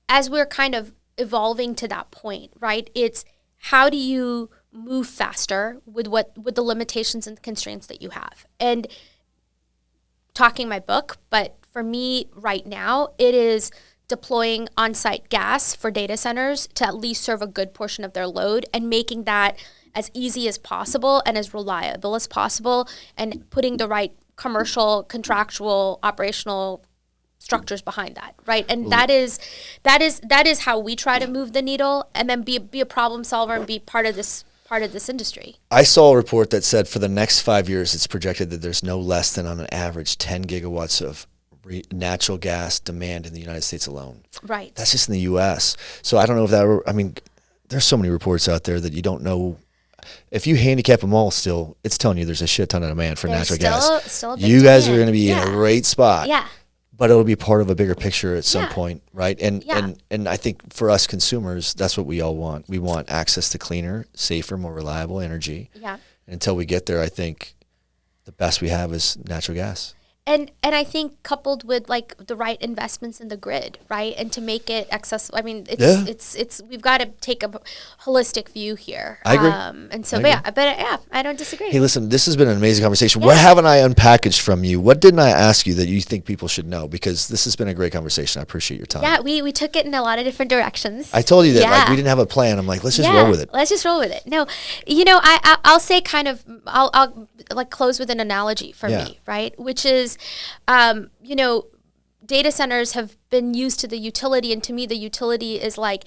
as we're kind of evolving to that point, right, it's how do you move faster with the limitations and constraints that you have? And talking my book, but for me right now, it is deploying on-site gas for data centers to at least serve a good portion of their load, and making that as easy as possible and as reliable as possible, and putting the right commercial, contractual, operational structures behind that, right? And that is how we try to move the needle, and then be a problem solver and be part of this industry. I saw a report that said for the next 5 years, it's projected that there's no less than, on an average, 10 gigawatts of natural gas demand in the United States alone. Right. That's just in the U.S. So I don't know if there's so many reports out there that you don't know. If you handicap them all still, it's telling you there's a shit ton of demand for natural gas. Still a big you guys demand. are going to be in a great spot. Yeah. But it'll be part of a bigger picture at some point, right? And I think for us consumers, that's what we all want. We want access to cleaner, safer, more reliable energy. Yeah. And until we get there, I think the best we have is natural gas. And I think coupled with like the right investments in the grid, right, and to make it accessible. I mean, it's we've got to take a holistic view here. I agree. And so, I don't disagree. Hey, listen, this has been an amazing conversation. What haven't I unpackaged from you? What didn't I ask you that you think people should know? Because this has been a great conversation. I appreciate your time. Yeah, we took it in a lot of different directions. I told you that we didn't have a plan. I'm like, let's just roll with it. Let's just roll with it. No, I'll say kind of I'll like close with an analogy for me, right, which is. Data centers have been used to the utility, and to me, the utility is like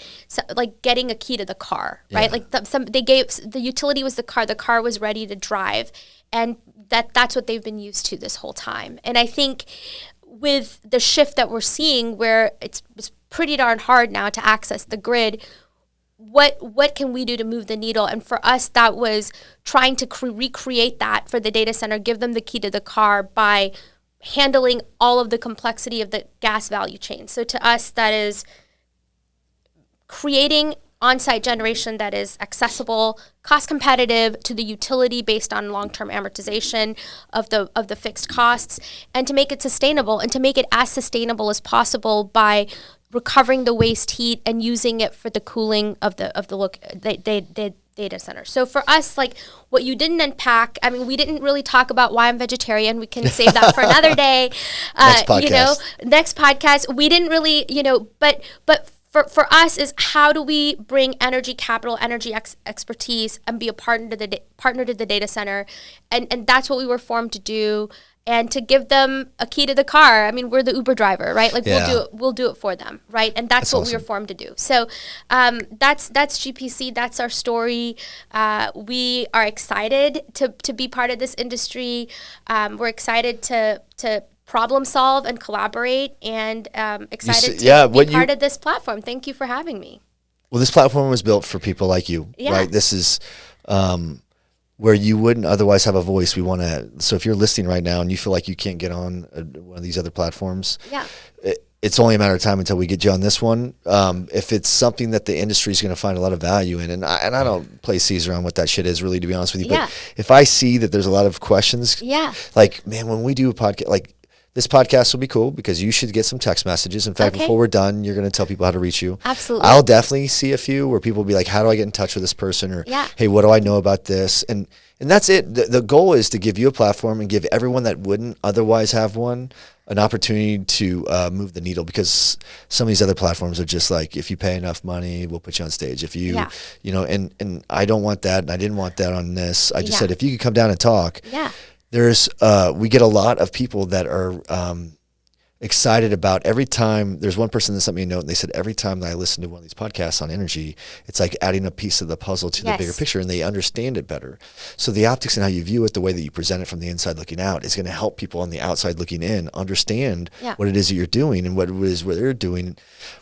getting a key to the car, right? Like the utility was the car was ready to drive, and that's what they've been used to this whole time. And I think with the shift that we're seeing, where it's pretty darn hard now to access the grid. What can we do to move the needle? And for us, that was trying to recreate that for the data center, give them the key to the car by handling all of the complexity of the gas value chain. So to us, that is creating on-site generation that is accessible, cost competitive to the utility based on long-term amortization of the fixed costs, and to make it sustainable, and to make it as sustainable as possible by recovering the waste heat and using it for the cooling of the data center. So for us, like what you didn't unpack, I mean, we didn't really talk about why I'm vegetarian. We can save that for another day. Next podcast. Next podcast. We didn't really, but for us is how do we bring energy capital, energy expertise, and be a partner to the data center, and that's what we were formed to do. And to give them a key to the car. I mean, we're the Uber driver, right? Like we'll do it for them, right? And that's what awesome. We were formed to do. So that's GPC. That's our story. We are excited to be part of this industry. We're excited to problem solve and collaborate, and excited to be part of this platform. Thank you for having me. Well, this platform was built for people like you, right? This is where you wouldn't otherwise have a voice. We want to, so if you're listening right now and you feel like you can't get on one of these other platforms, it's only a matter of time until we get you on this one. If it's something that the industry is going to find a lot of value in, and I don't play Caesar on what that shit is, really, to be honest with you, but if I see that there's a lot of questions, like, man, when we do a podcast, like, this podcast will be cool because you should get some text messages. In fact, before we're done, you're going to tell people how to reach you. Absolutely. I'll definitely see a few where people will be like, how do I get in touch with this person? Or, hey, what do I know about this? And that's it. The goal is to give you a platform and give everyone that wouldn't otherwise have one an opportunity to move the needle, because some of these other platforms are just like, if you pay enough money, we'll put you on stage. If you, you know, and I don't want that, and I didn't want that on this. I just said, if you could come down and talk, there's, we get a lot of people that are excited about every time. There's one person that sent me a note, and they said, every time that I listen to one of these podcasts on energy, it's like adding a piece of the puzzle to the bigger picture, and they understand it better. So the optics and how you view it, the way that you present it from the inside looking out, is going to help people on the outside looking in understand what it is that you're doing and what it is what they're doing.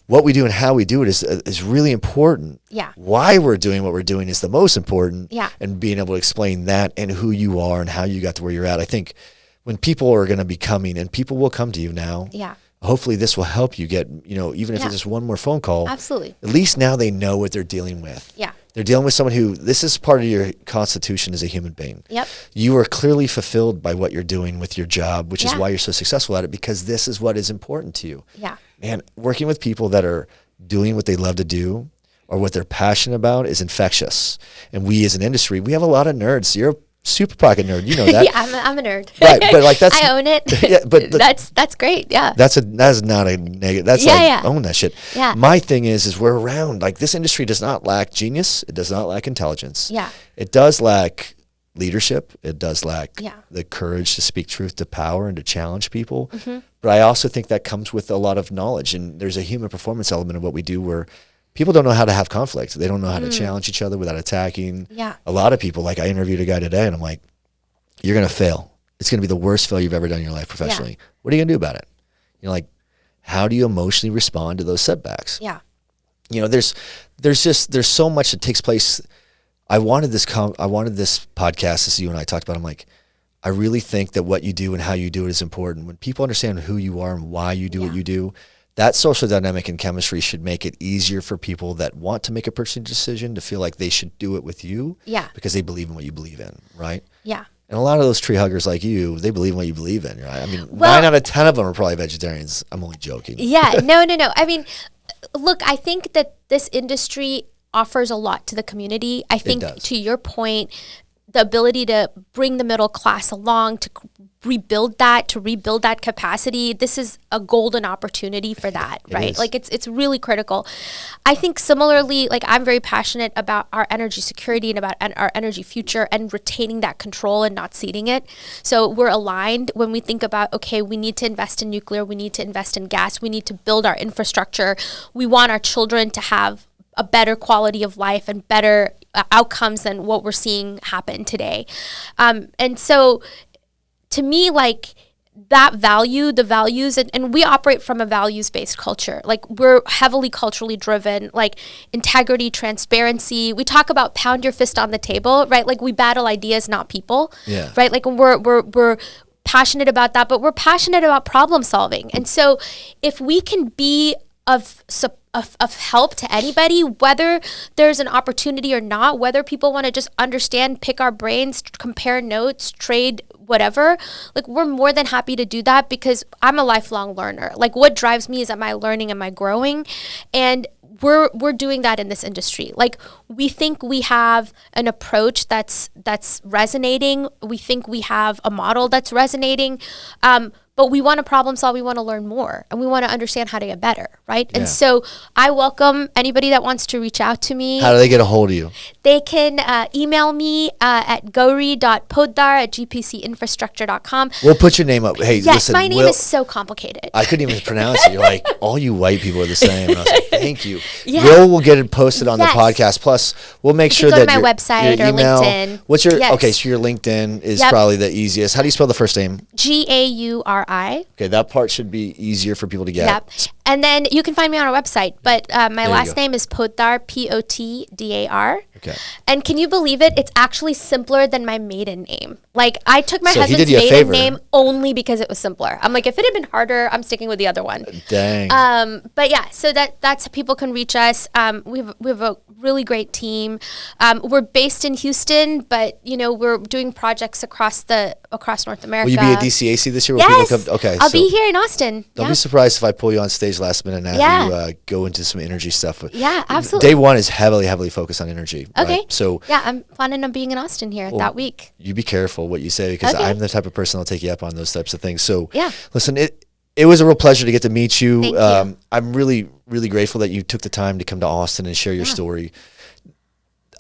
What we do and how we do it is really important. Why we're doing what we're doing is the most important. And being able to explain that and who you are and how you got to where you're at. I think when people are going to be coming, and people will come to you now, hopefully this will help you get, you know, even if it's just one more phone call, at least now they know what they're dealing with. They're dealing with someone who, this is part of your constitution as a human being. You are clearly fulfilled by what you're doing with your job, which is why you're so successful at it, because this is what is important to you. Man, working with people that are doing what they love to do or what they're passionate about is infectious. And we as an industry, we have a lot of nerds. You're a super pocket nerd, you know that. I'm a nerd. Right, but like that's I own it. But that's great. That is not a negative. That's own that shit. My thing is we're around, like, this industry does not lack genius. It does not lack intelligence. It does lack leadership. It does lack the courage to speak truth to power and to challenge people. But I also think that comes with a lot of knowledge, and there's a human performance element of what we do where people don't know how to have conflict. They don't know how to challenge each other without attacking. A lot of people, like, I interviewed a guy today, and I'm like, you're going to fail. It's going to be the worst fail you've ever done in your life professionally. What are you going to do about it? You're like, how do you emotionally respond to those setbacks? You know, there's so much that takes place. I wanted this podcast, as you and I talked about. I'm like, I really think that what you do and how you do it is important. When people understand who you are and why you do what you do, that social dynamic and chemistry should make it easier for people that want to make a personal decision to feel like they should do it with you because they believe in what you believe in, right? And a lot of those tree huggers like you, they believe in what you believe in, right? I mean, 9 out of 10 of them are probably vegetarians. I'm only joking. No. I mean, look, I think that this industry offers a lot to the community. I think, to your point, the ability to bring the middle class along, to rebuild that capacity. This is a golden opportunity for that, right? Like, it's really critical. I think similarly, like, I'm very passionate about our energy security and about our energy future and retaining that control and not ceding it. So we're aligned when we think about, okay, we need to invest in nuclear, we need to invest in gas, we need to build our infrastructure. We want our children to have a better quality of life and better outcomes than what we're seeing happen today. And so to me, like, that value, the values, and we operate from a values-based culture. Like, we're heavily culturally driven, like integrity, transparency. We talk about pound your fist on the table, right? Like, we battle ideas, not people, right? Like, we're passionate about that, but we're passionate about problem solving. And so if we can be of help to anybody, whether there's an opportunity or not, whether people want to just understand, pick our brains, compare notes, trade, whatever, like, we're more than happy to do that, because I'm a lifelong learner. Like, what drives me is, am I learning, am I growing? And we're doing that in this industry. Like, we think we have an approach that's resonating. We think we have a model that's resonating. But we want to problem solve, we want to learn more, and we want to understand how to get better, right? And so I welcome anybody that wants to reach out to me. How do they get a hold of you? They can email me at gauri.potdar@gpcinfrastructure.com. We'll put your name up. Hey, listen. My name is so complicated. I couldn't even pronounce it. You're like, all you white people are the same. And I was like, thank you. Will get it posted on the podcast. Plus, we'll make sure that go to my website your email, or LinkedIn. What's your okay? So your LinkedIn is probably the easiest. How do you spell the first name? Gauri. Okay, that part should be easier for people to get. And then you can find me on our website. But my last name is Potdar, Potdar. Okay. And can you believe it? It's actually simpler than my maiden name. Like, I took my husband's maiden name only because it was simpler. I'm like, if it had been harder, I'm sticking with the other one. Dang. But yeah, so that's how people can reach us. We have a really great team. We're based in Houston, but, you know, we're doing projects across the across North America. Will you be at DCAC this year? Will Yes. people come? Okay. I'll be here in Austin. Don't be surprised if I pull you on stage last minute and have you go into some energy stuff. Yeah, absolutely. Day one is heavily focused on energy. Okay. Right? So yeah, I'm planning on being in Austin here that week. You be careful what you say, because I'm the type of person that'll take you up on those types of things. So listen, it was a real pleasure to get to meet you. Thank you. I'm really, really grateful that you took the time to come to Austin and share your story.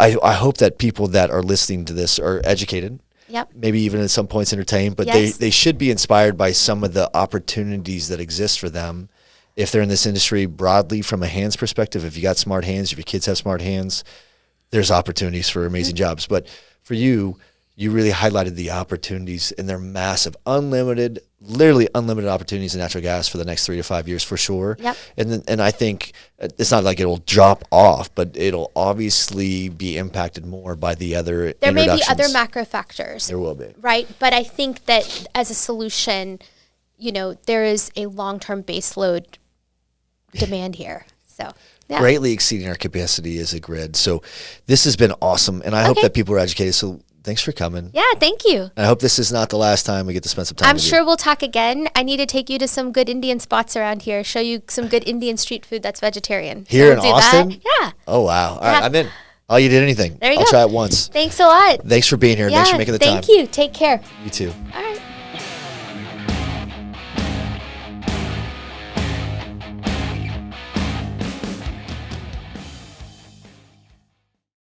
I hope that people that are listening to this are educated. Yep. Maybe even at some points entertained, but they should be inspired by some of the opportunities that exist for them if they're in this industry broadly from a hands perspective. If you got smart hands, if your kids have smart hands, there's opportunities for amazing jobs. But for you really highlighted the opportunities, and they're massive, literally unlimited opportunities in natural gas for the next 3 to 5 years for sure. Yep. And I think it's not like it'll drop off, but it'll obviously be impacted more by the other There may be other introductions. macro factors. There will be. Right. But I think that as a solution, there is a long-term baseload demand here. So greatly exceeding our capacity as a grid. So this has been awesome, and I hope that people are educated. So thanks for coming. Yeah, thank you. And I hope this is not the last time we get to spend some time I'm with sure you. we'll talk again. I need to take you to some good Indian spots around here, show you some good Indian street food that's vegetarian. Here So in Austin? that. Yeah. Oh, wow. All right, I'm in. I'll eat anything. There you I'll go. try it once. Thanks a lot. Thanks for being here. Yeah, Thanks for making the time. thank you. Take care. You too. All right.